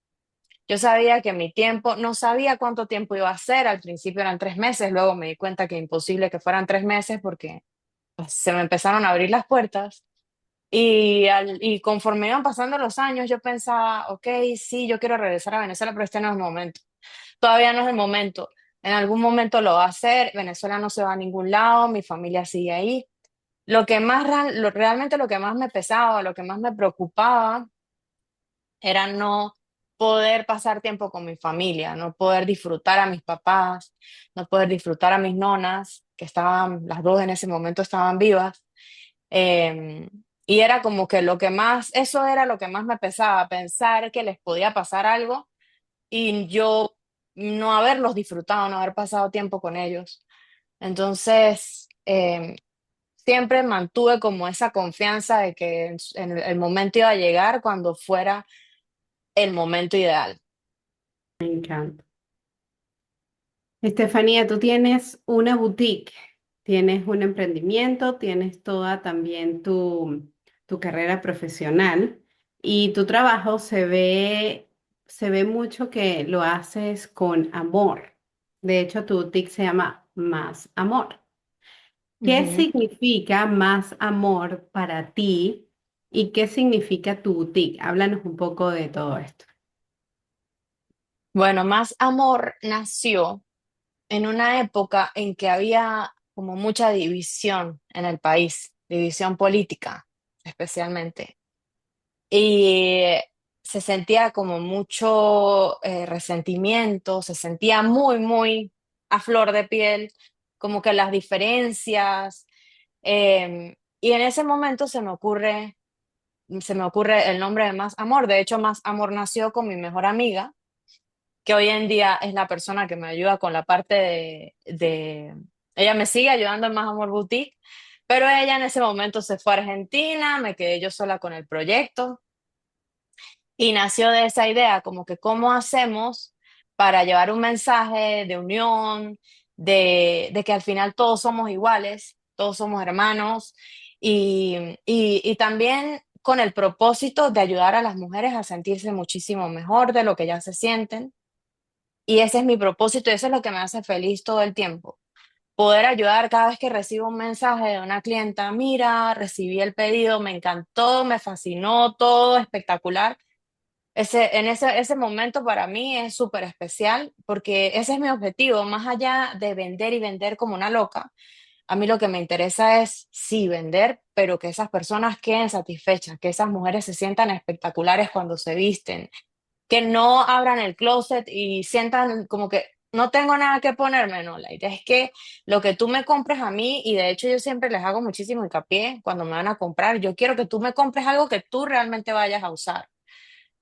Yo sabía que mi tiempo, no sabía cuánto tiempo iba a ser, al principio eran 3 meses, luego me di cuenta que imposible que fueran 3 meses porque pues, se me empezaron a abrir las puertas y conforme iban pasando los años yo pensaba, ok, sí, yo quiero regresar a Venezuela, pero este no es el momento. Todavía no es el momento. En algún momento lo va a hacer. Venezuela no se va a ningún lado, mi familia sigue ahí. Realmente lo que más me pesaba, lo que más me preocupaba era no poder pasar tiempo con mi familia, no poder disfrutar a mis papás, no poder disfrutar a mis nonas, que estaban, las dos en ese momento estaban vivas. Eh, y era como que eso era lo que más me pesaba, pensar que les podía pasar algo y yo no haberlos disfrutado, no haber pasado tiempo con ellos. Entonces, siempre mantuve como esa confianza de que en el momento iba a llegar cuando fuera el momento ideal. Me encanta. Estefanía, tú tienes una boutique, tienes un emprendimiento, tienes toda también tu carrera profesional y tu trabajo se ve mucho que lo haces con amor. De hecho, tu boutique se llama Más Amor. ¿Qué Ujú. significa Más Amor para ti y qué significa tu boutique? Háblanos un poco de todo esto. Bueno, Más Amor nació. en una época en que había como mucha división en el país, división política especialmente. Y se sentía como mucho resentimiento, se sentía muy, muy a flor de piel, como que las diferencias. Y en ese momento se me ocurre el nombre de Más Amor. De hecho, Más Amor nació con mi mejor amiga, que hoy en día es la persona que me ayuda con la parte ella me sigue ayudando en Más Amor Boutique, pero ella en ese momento se fue a Argentina, me quedé yo sola con el proyecto y nació de esa idea, como que cómo hacemos para llevar un mensaje de unión, de que al final todos somos iguales, todos somos hermanos y también con el propósito de ayudar a las mujeres a sentirse muchísimo mejor de lo que ya se sienten. Y ese es mi propósito y eso es lo que me hace feliz todo el tiempo. Poder ayudar cada vez que recibo un mensaje de una clienta, mira, recibí el pedido, me encantó, me fascinó, todo espectacular. En ese momento para mí es súper especial porque ese es mi objetivo, más allá de vender y vender como una loca. A mí lo que me interesa es sí vender, pero que esas personas queden satisfechas, que esas mujeres se sientan espectaculares cuando se visten, que no abran el closet y sientan como que no tengo nada que ponerme, no, la idea es que lo que tú me compres a mí, y de hecho yo siempre les hago muchísimo hincapié cuando me van a comprar, yo quiero que tú me compres algo que tú realmente vayas a usar,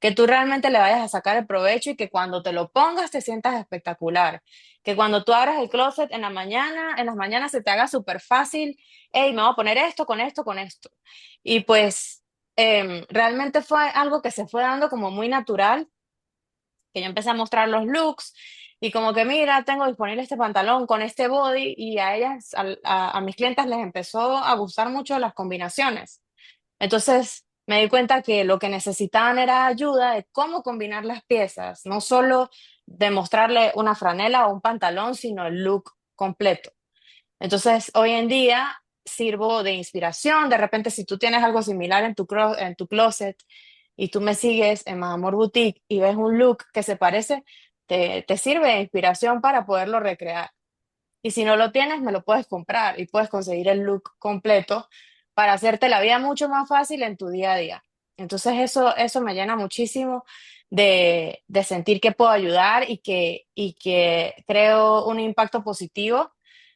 que tú realmente le vayas a sacar el provecho y que cuando te lo pongas te sientas espectacular, que cuando tú abras el closet en la mañana, en las mañanas se te haga súper fácil, hey, me voy a poner esto, con esto, con esto. Y pues realmente fue algo que se fue dando como muy natural, que yo empecé a mostrar los looks y como que mira, tengo disponible este pantalón con este body y a ellas, a mis clientes les empezó a gustar mucho las combinaciones. Entonces me di cuenta que lo que necesitaban era ayuda de cómo combinar las piezas, no solo de mostrarle una franela o un pantalón, sino el look completo. Entonces, hoy en día sirvo de inspiración. De repente, si tú tienes algo similar en tu closet y tú me sigues en Más Amor Boutique y ves un look que se parece, te sirve de inspiración para poderlo recrear. Y si no lo tienes, me lo puedes comprar y puedes conseguir el look completo para hacerte la vida mucho más fácil en tu día a día. Entonces eso me llena muchísimo de sentir que puedo ayudar y que creo un impacto positivo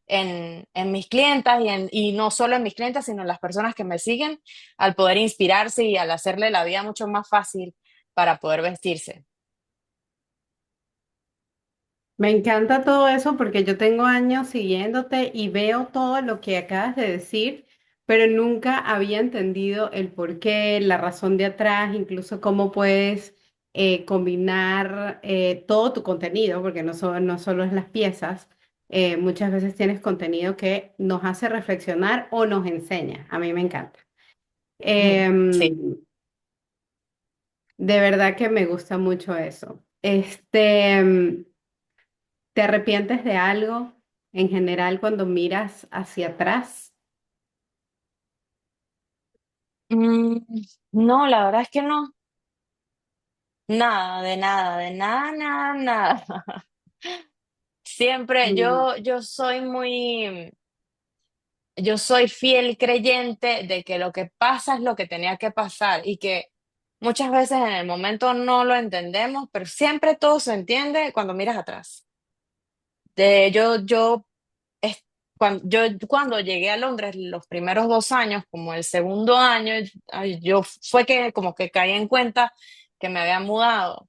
en mis clientas y no solo en mis clientas, sino en las personas que me siguen, al poder inspirarse y al hacerle la vida mucho más fácil para poder vestirse. Me encanta todo eso porque yo tengo años siguiéndote y veo todo lo que acabas de decir, pero nunca había entendido el porqué, la razón de atrás, incluso cómo puedes combinar todo tu contenido, porque no solo es las piezas, muchas veces tienes contenido que nos hace reflexionar o nos enseña. A mí me encanta. Ujú. Sí. Em, de verdad que me gusta mucho eso. ¿Te arrepientes de algo en general cuando miras hacia atrás? Mm, no, la verdad es que no. Nada, de nada, de nada, nada, nada. Siempre Mm. yo soy fiel creyente de que lo que pasa es lo que tenía que pasar y que muchas veces en el momento no lo entendemos, pero siempre todo se entiende cuando miras atrás. De, yo cuando llegué a Londres los primeros 2 años, como el segundo año, ay, yo fue que como que caí en cuenta que me había mudado.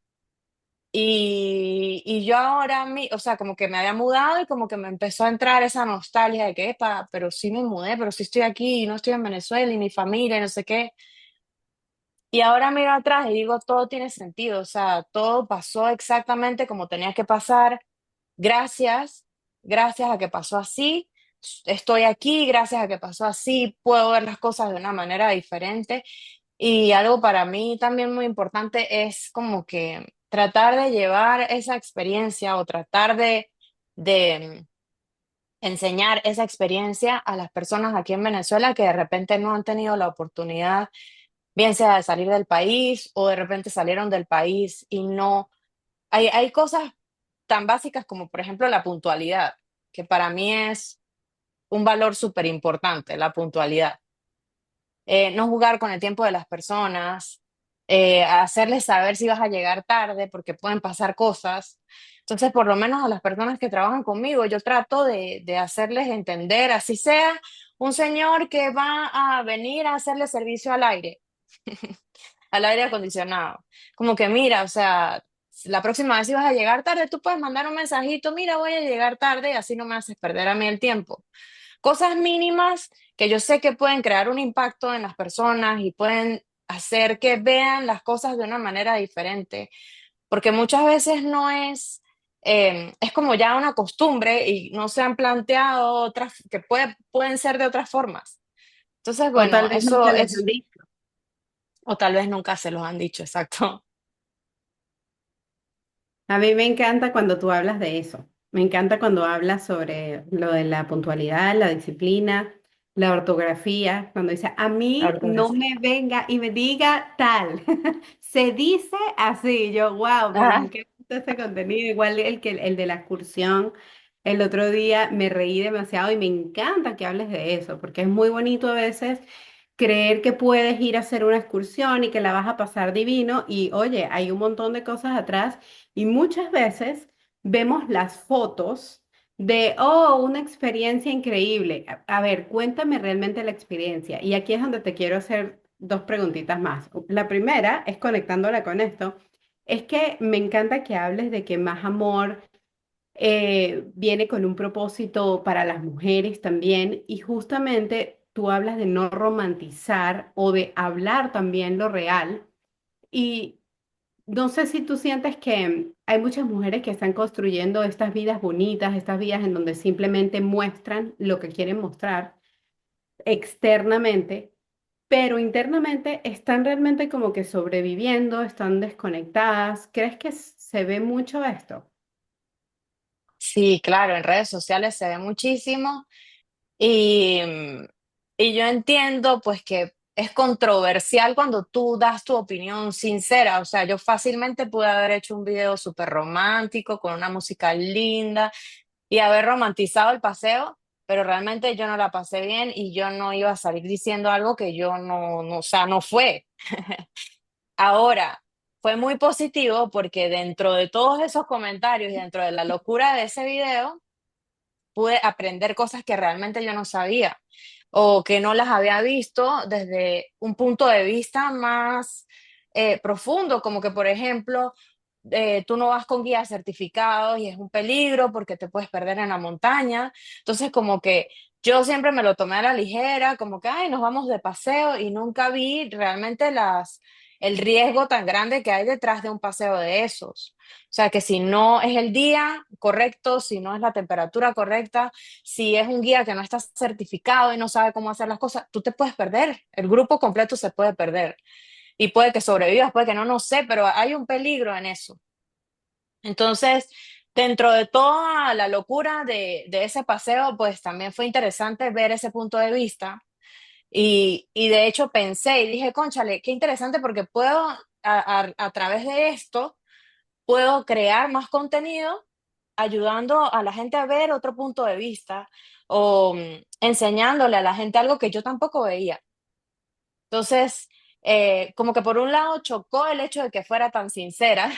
Y yo ahora, o sea, como que me había mudado y como que me empezó a entrar esa nostalgia de que, epa, pero sí me mudé, pero sí estoy aquí y no estoy en Venezuela y mi familia y no sé qué. Y ahora miro atrás y digo, todo tiene sentido, o sea, todo pasó exactamente como tenía que pasar. Gracias, gracias a que pasó así, estoy aquí, gracias a que pasó así, puedo ver las cosas de una manera diferente. Y algo para mí también muy importante es como que tratar de llevar esa experiencia o tratar de enseñar esa experiencia a las personas aquí en Venezuela que de repente no han tenido la oportunidad, bien sea de salir del país o de repente salieron del país y no, hay cosas tan básicas como, por ejemplo, la puntualidad, que para mí es un valor súper importante, la puntualidad. No jugar con el tiempo de las personas, hacerles saber si vas a llegar tarde, porque pueden pasar cosas. Entonces, por lo menos a las personas que trabajan conmigo, yo trato de hacerles entender, así sea un señor que va a venir a hacerle servicio al aire, al aire acondicionado. Como que mira, o sea, la próxima vez si vas a llegar tarde, tú puedes mandar un mensajito, mira, voy a llegar tarde y así no me haces perder a mí el tiempo. Cosas mínimas que yo sé que pueden crear un impacto en las personas y pueden hacer que vean las cosas de una manera diferente, porque muchas veces no es, es como ya una costumbre y no se han planteado otras que pueden ser de otras formas. Entonces, O tal bueno, vez nunca eso les han es, dicho. o tal vez nunca se los han dicho, exacto. A mí me encanta cuando tú hablas de eso. Me encanta cuando hablas sobre lo de la puntualidad, la disciplina, la ortografía. Cuando dice, a La mí no ortografía. me venga y me diga tal. Se dice así. Yo, wow, me Ajá. encanta ese contenido. Igual el de la excursión. El otro día me reí demasiado y me encanta que hables de eso, porque es muy bonito a veces creer que puedes ir a hacer una excursión y que la vas a pasar divino y oye, hay un montón de cosas atrás y muchas veces vemos las fotos de, oh, una experiencia increíble. A ver, cuéntame realmente la experiencia. Y aquí es donde te quiero hacer dos preguntitas más. La primera es conectándola con esto. Es que me encanta que hables de que más amor viene con un propósito para las mujeres también y justamente tú hablas de no romantizar o de hablar también lo real y no sé si tú sientes que hay muchas mujeres que están construyendo estas vidas bonitas, estas vidas en donde simplemente muestran lo que quieren mostrar externamente, pero internamente están realmente como que sobreviviendo, están desconectadas. ¿Crees que se ve mucho esto? Sí, claro, en redes sociales se ve muchísimo. Y, y yo entiendo pues que es controversial cuando tú das tu opinión sincera. O sea, yo fácilmente pude haber hecho un video súper romántico con una música linda y haber romantizado el paseo, pero realmente yo no la pasé bien y yo no iba a salir diciendo algo que yo o sea, no fue. Ahora, fue muy positivo porque dentro de todos esos comentarios y dentro de la locura de ese video, pude aprender cosas que realmente yo no sabía o que no las había visto desde un punto de vista más profundo, como que, por ejemplo, tú no vas con guías certificados y es un peligro porque te puedes perder en la montaña. Entonces, como que yo siempre me lo tomé a la ligera, como que, ay, nos vamos de paseo y nunca vi realmente el riesgo tan grande que hay detrás de un paseo de esos. O sea, que si no es el día correcto, si no es la temperatura correcta, si es un guía que no está certificado y no sabe cómo hacer las cosas, tú te puedes perder. El grupo completo se puede perder. Y puede que sobrevivas, puede que no, no sé, pero hay un peligro en eso. Entonces, dentro de toda la locura de ese paseo, pues también fue interesante ver ese punto de vista. Y de hecho pensé y dije, cónchale, qué interesante porque puedo, a través de esto, puedo crear más contenido ayudando a la gente a ver otro punto de vista o enseñándole a la gente algo que yo tampoco veía. Entonces, como que por un lado chocó el hecho de que fuera tan sincera,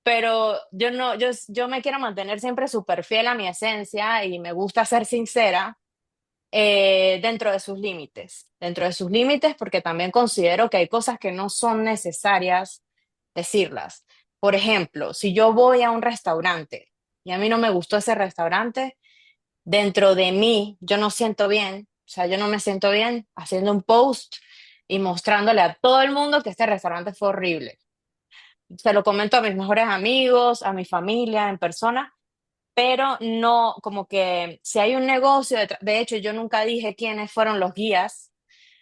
pero yo no, yo me quiero mantener siempre súper fiel a mi esencia y me gusta ser sincera dentro de sus límites, porque también considero que hay cosas que no son necesarias decirlas. Por ejemplo, si yo voy a un restaurante y a mí no me gustó ese restaurante, dentro de mí yo no siento bien, o sea, yo no me siento bien haciendo un post y mostrándole a todo el mundo que este restaurante fue horrible. Se lo comento a mis mejores amigos, a mi familia en persona, pero no, como que si hay un negocio, de hecho yo nunca dije quiénes fueron los guías,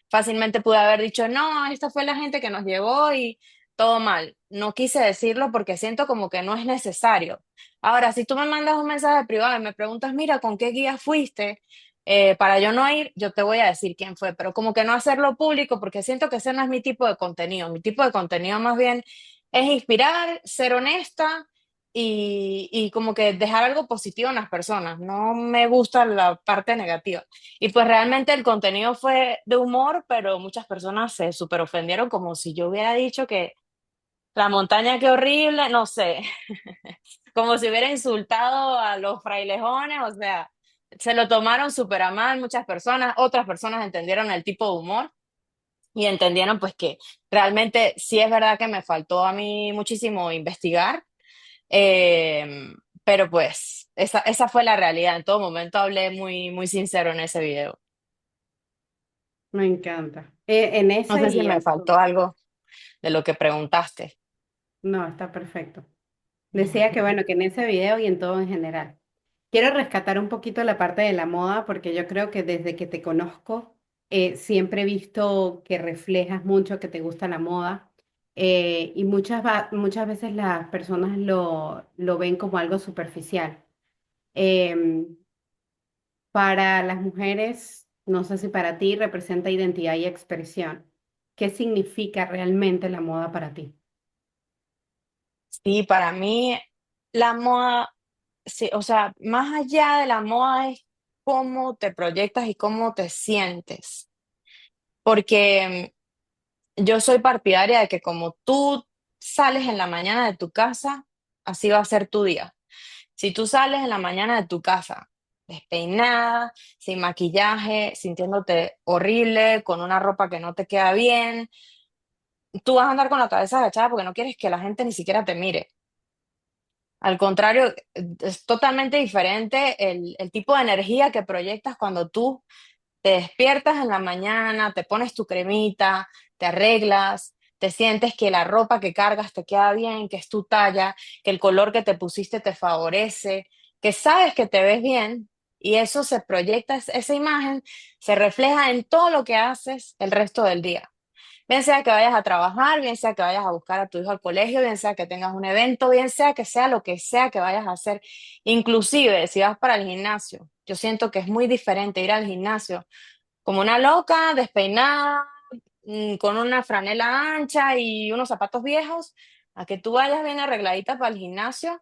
fácilmente pude haber dicho, no, esta fue la gente que nos llevó y todo mal. No quise decirlo porque siento como que no es necesario. Ahora, si tú me mandas un mensaje privado y me preguntas, mira, ¿con qué guía fuiste? Para yo no ir, yo te voy a decir quién fue, pero como que no hacerlo público porque siento que ese no es mi tipo de contenido. Mi tipo de contenido más bien es inspirar, ser honesta y como que dejar algo positivo en las personas. No me gusta la parte negativa. Y pues realmente el contenido fue de humor, pero muchas personas se súper ofendieron como si yo hubiera dicho que la montaña qué horrible, no sé, como si hubiera insultado a los frailejones, o sea, se lo tomaron súper a mal muchas personas, otras personas entendieron el tipo de humor y entendieron pues que realmente sí es verdad que me faltó a mí muchísimo investigar, eh, pero pues esa fue la realidad. En todo momento hablé muy, muy sincero en ese video. Me encanta. En No ese sé si y me faltó algo de lo que preguntaste. no, está perfecto. Decía que bueno, que en ese video y en todo en general. Quiero rescatar un poquito la parte de la moda porque yo creo que desde que te conozco siempre he visto que reflejas mucho que te gusta la moda y muchas veces las personas lo ven como algo superficial. Em, para las mujeres, no sé si para ti representa identidad y expresión. ¿Qué significa realmente la moda para ti? Sí, para mí la moda, sí, o sea, más allá de la moda es cómo te proyectas y cómo te sientes. Porque yo soy partidaria de que como tú sales en la mañana de tu casa, así va a ser tu día. Si tú sales en la mañana de tu casa despeinada, sin maquillaje, sintiéndote horrible, con una ropa que no te queda bien, tú vas a andar con la cabeza agachada porque no quieres que la gente ni siquiera te mire. Al contrario, es totalmente diferente el tipo de energía que proyectas cuando tú te despiertas en la mañana, te pones tu cremita, te arreglas, te sientes que la ropa que cargas te queda bien, que es tu talla, que el color que te pusiste te favorece, que sabes que te ves bien y eso se proyecta, esa imagen se refleja en todo lo que haces el resto del día. Bien sea que vayas a trabajar, bien sea que vayas a buscar a tu hijo al colegio, bien sea que tengas un evento, bien sea lo que sea que vayas a hacer. Inclusive si vas para el gimnasio, yo siento que es muy diferente ir al gimnasio como una loca, despeinada, con una franela ancha y unos zapatos viejos, a que tú vayas bien arregladita para el gimnasio.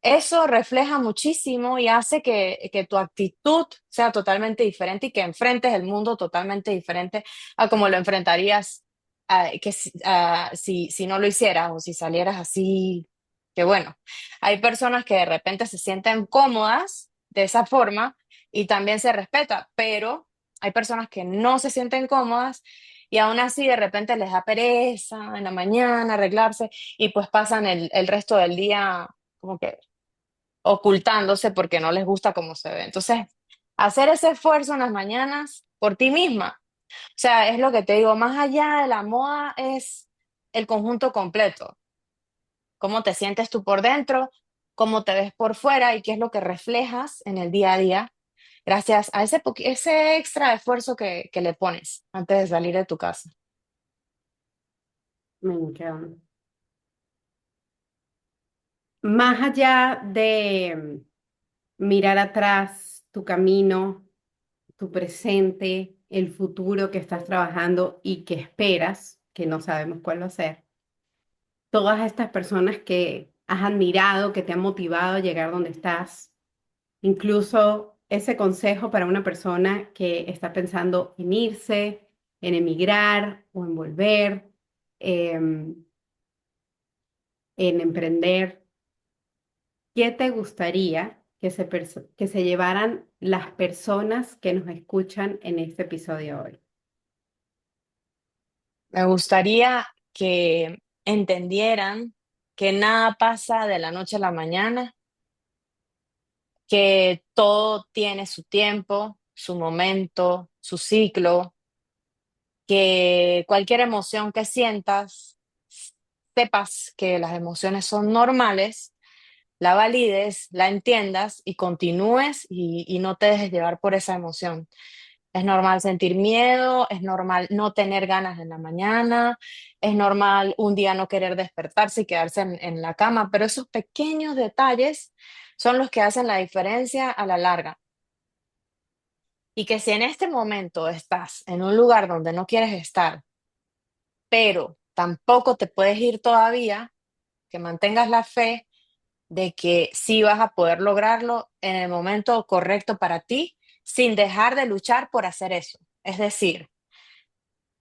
Eso refleja muchísimo y hace que tu actitud sea totalmente diferente y que enfrentes el mundo totalmente diferente a como lo enfrentarías si no lo hicieras o si salieras así. Que bueno, hay personas que de repente se sienten cómodas de esa forma y también se respeta, pero hay personas que no se sienten cómodas y aún así de repente les da pereza en la mañana arreglarse y pues pasan el resto del día como que ocultándose porque no les gusta cómo se ve. Entonces, hacer ese esfuerzo en las mañanas por ti misma, o sea, es lo que te digo, más allá de la moda es el conjunto completo, cómo te sientes tú por dentro, cómo te ves por fuera y qué es lo que reflejas en el día a día, gracias a ese extra esfuerzo que le pones antes de salir de tu casa. Me encanta. Más allá de mirar atrás tu camino, tu presente, el futuro que estás trabajando y que esperas, que no sabemos cuál va a ser, todas estas personas que has admirado, que te han motivado a llegar donde estás, incluso ese consejo para una persona que está pensando en irse, en emigrar o en volver, em, en emprender. ¿Qué te gustaría que se llevaran las personas que nos escuchan en este episodio hoy? Me gustaría que entendieran que nada pasa de la noche a la mañana, que todo tiene su tiempo, su momento, su ciclo, que cualquier emoción que sientas, sepas que las emociones son normales, la valides, la entiendas y continúes y no te dejes llevar por esa emoción. Es normal sentir miedo, es normal no tener ganas en la mañana, es normal un día no querer despertarse y quedarse en la cama, pero esos pequeños detalles son los que hacen la diferencia a la larga. Y que si en este momento estás en un lugar donde no quieres estar, pero tampoco te puedes ir todavía, que mantengas la fe, de que sí vas a poder lograrlo en el momento correcto para ti, sin dejar de luchar por hacer eso. Es decir,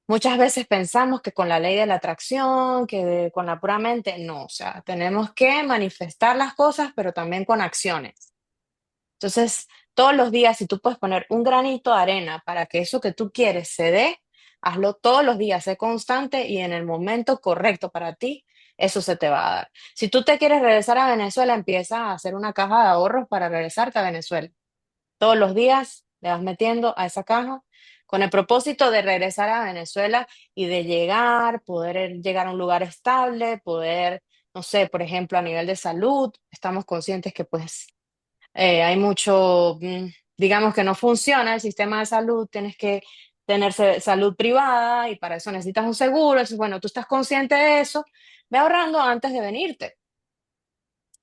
muchas veces pensamos que con la ley de la atracción, con la pura mente, no, o sea, tenemos que manifestar las cosas, pero también con acciones. Entonces, todos los días, si tú puedes poner un granito de arena para que eso que tú quieres se dé, hazlo todos los días, sé constante y en el momento correcto para ti, eso se te va a dar. Si tú te quieres regresar a Venezuela, empieza a hacer una caja de ahorros para regresarte a Venezuela. Todos los días le vas metiendo a esa caja con el propósito de regresar a Venezuela y de llegar, poder llegar a un lugar estable, poder, no sé, por ejemplo, a nivel de salud, estamos conscientes que pues hay mucho, digamos que no funciona el sistema de salud, tienes que tener salud privada y para eso necesitas un seguro. Entonces, bueno, tú estás consciente de eso, ve ahorrando antes de venirte.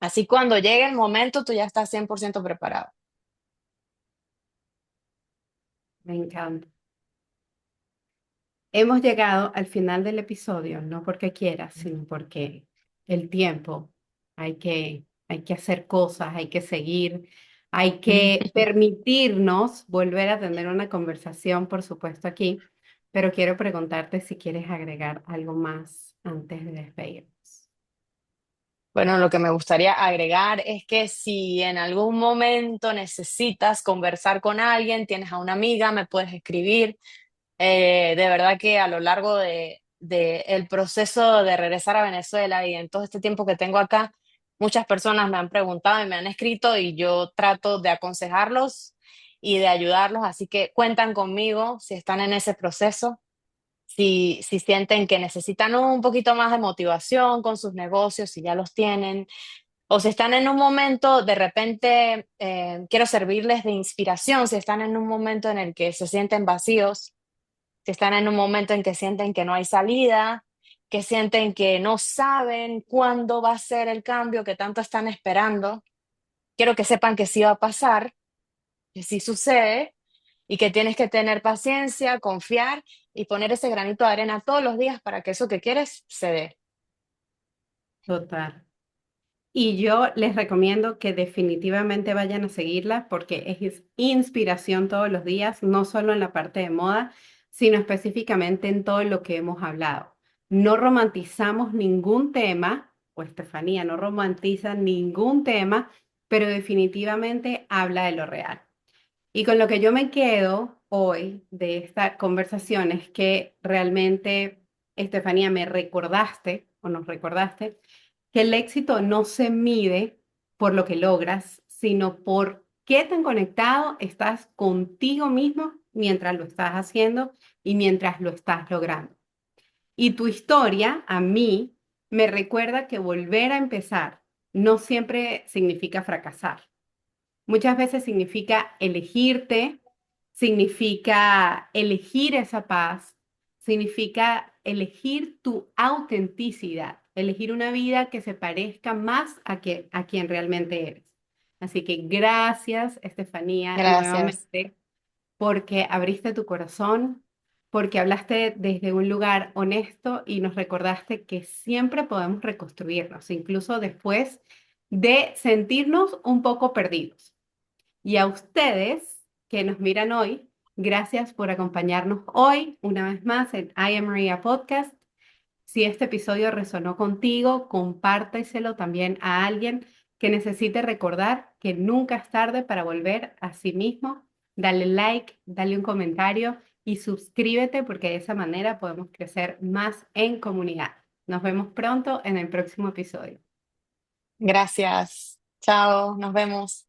Así cuando llegue el momento, tú ya estás 100% preparado. Me encanta. Hemos llegado al final del episodio, no porque quieras, sino porque el tiempo, hay que hacer cosas, hay que seguir, hay que permitirnos volver a tener una conversación, por supuesto, aquí, pero quiero preguntarte si quieres agregar algo más antes de despedirnos. Bueno, lo que me gustaría agregar es que si en algún momento necesitas conversar con alguien, tienes a una amiga, me puedes escribir. De verdad que a lo largo de el proceso de regresar a Venezuela y en todo este tiempo que tengo acá, muchas personas me han preguntado y me han escrito y yo trato de aconsejarlos y de ayudarlos, así que cuentan conmigo si están en ese proceso, si sienten que necesitan un poquito más de motivación con sus negocios, si ya los tienen, o si están en un momento, de repente, quiero servirles de inspiración, si están en un momento en el que se sienten vacíos, si están en un momento en que sienten que no hay salida, que sienten que no saben cuándo va a ser el cambio que tanto están esperando, quiero que sepan que sí va a pasar, que sí sucede y que tienes que tener paciencia, confiar y poner ese granito de arena todos los días para que eso que quieres se dé. Total. Y yo les recomiendo que definitivamente vayan a seguirla porque es inspiración todos los días, no solo en la parte de moda, sino específicamente en todo lo que hemos hablado. No romantizamos ningún tema, o Estefanía no romantiza ningún tema, pero definitivamente habla de lo real. Y con lo que yo me quedo hoy de esta conversación es que realmente, Estefanía, me recordaste o nos recordaste que el éxito no se mide por lo que logras, sino por qué tan conectado estás contigo mismo mientras lo estás haciendo y mientras lo estás logrando. Y tu historia a mí me recuerda que volver a empezar no siempre significa fracasar. Muchas veces significa elegirte, significa elegir esa paz, significa elegir tu autenticidad, elegir una vida que se parezca más a quien realmente eres. Así que gracias, Estefanía, Gracias. nuevamente, porque abriste tu corazón, porque hablaste desde un lugar honesto y nos recordaste que siempre podemos reconstruirnos, incluso después de sentirnos un poco perdidos. Y a ustedes que nos miran hoy, gracias por acompañarnos hoy una vez más en I Am Maria Podcast. Si este episodio resonó contigo, compárteselo también a alguien que necesite recordar que nunca es tarde para volver a sí mismo. Dale like, dale un comentario y suscríbete porque de esa manera podemos crecer más en comunidad. Nos vemos pronto en el próximo episodio. Gracias. Chao, nos vemos.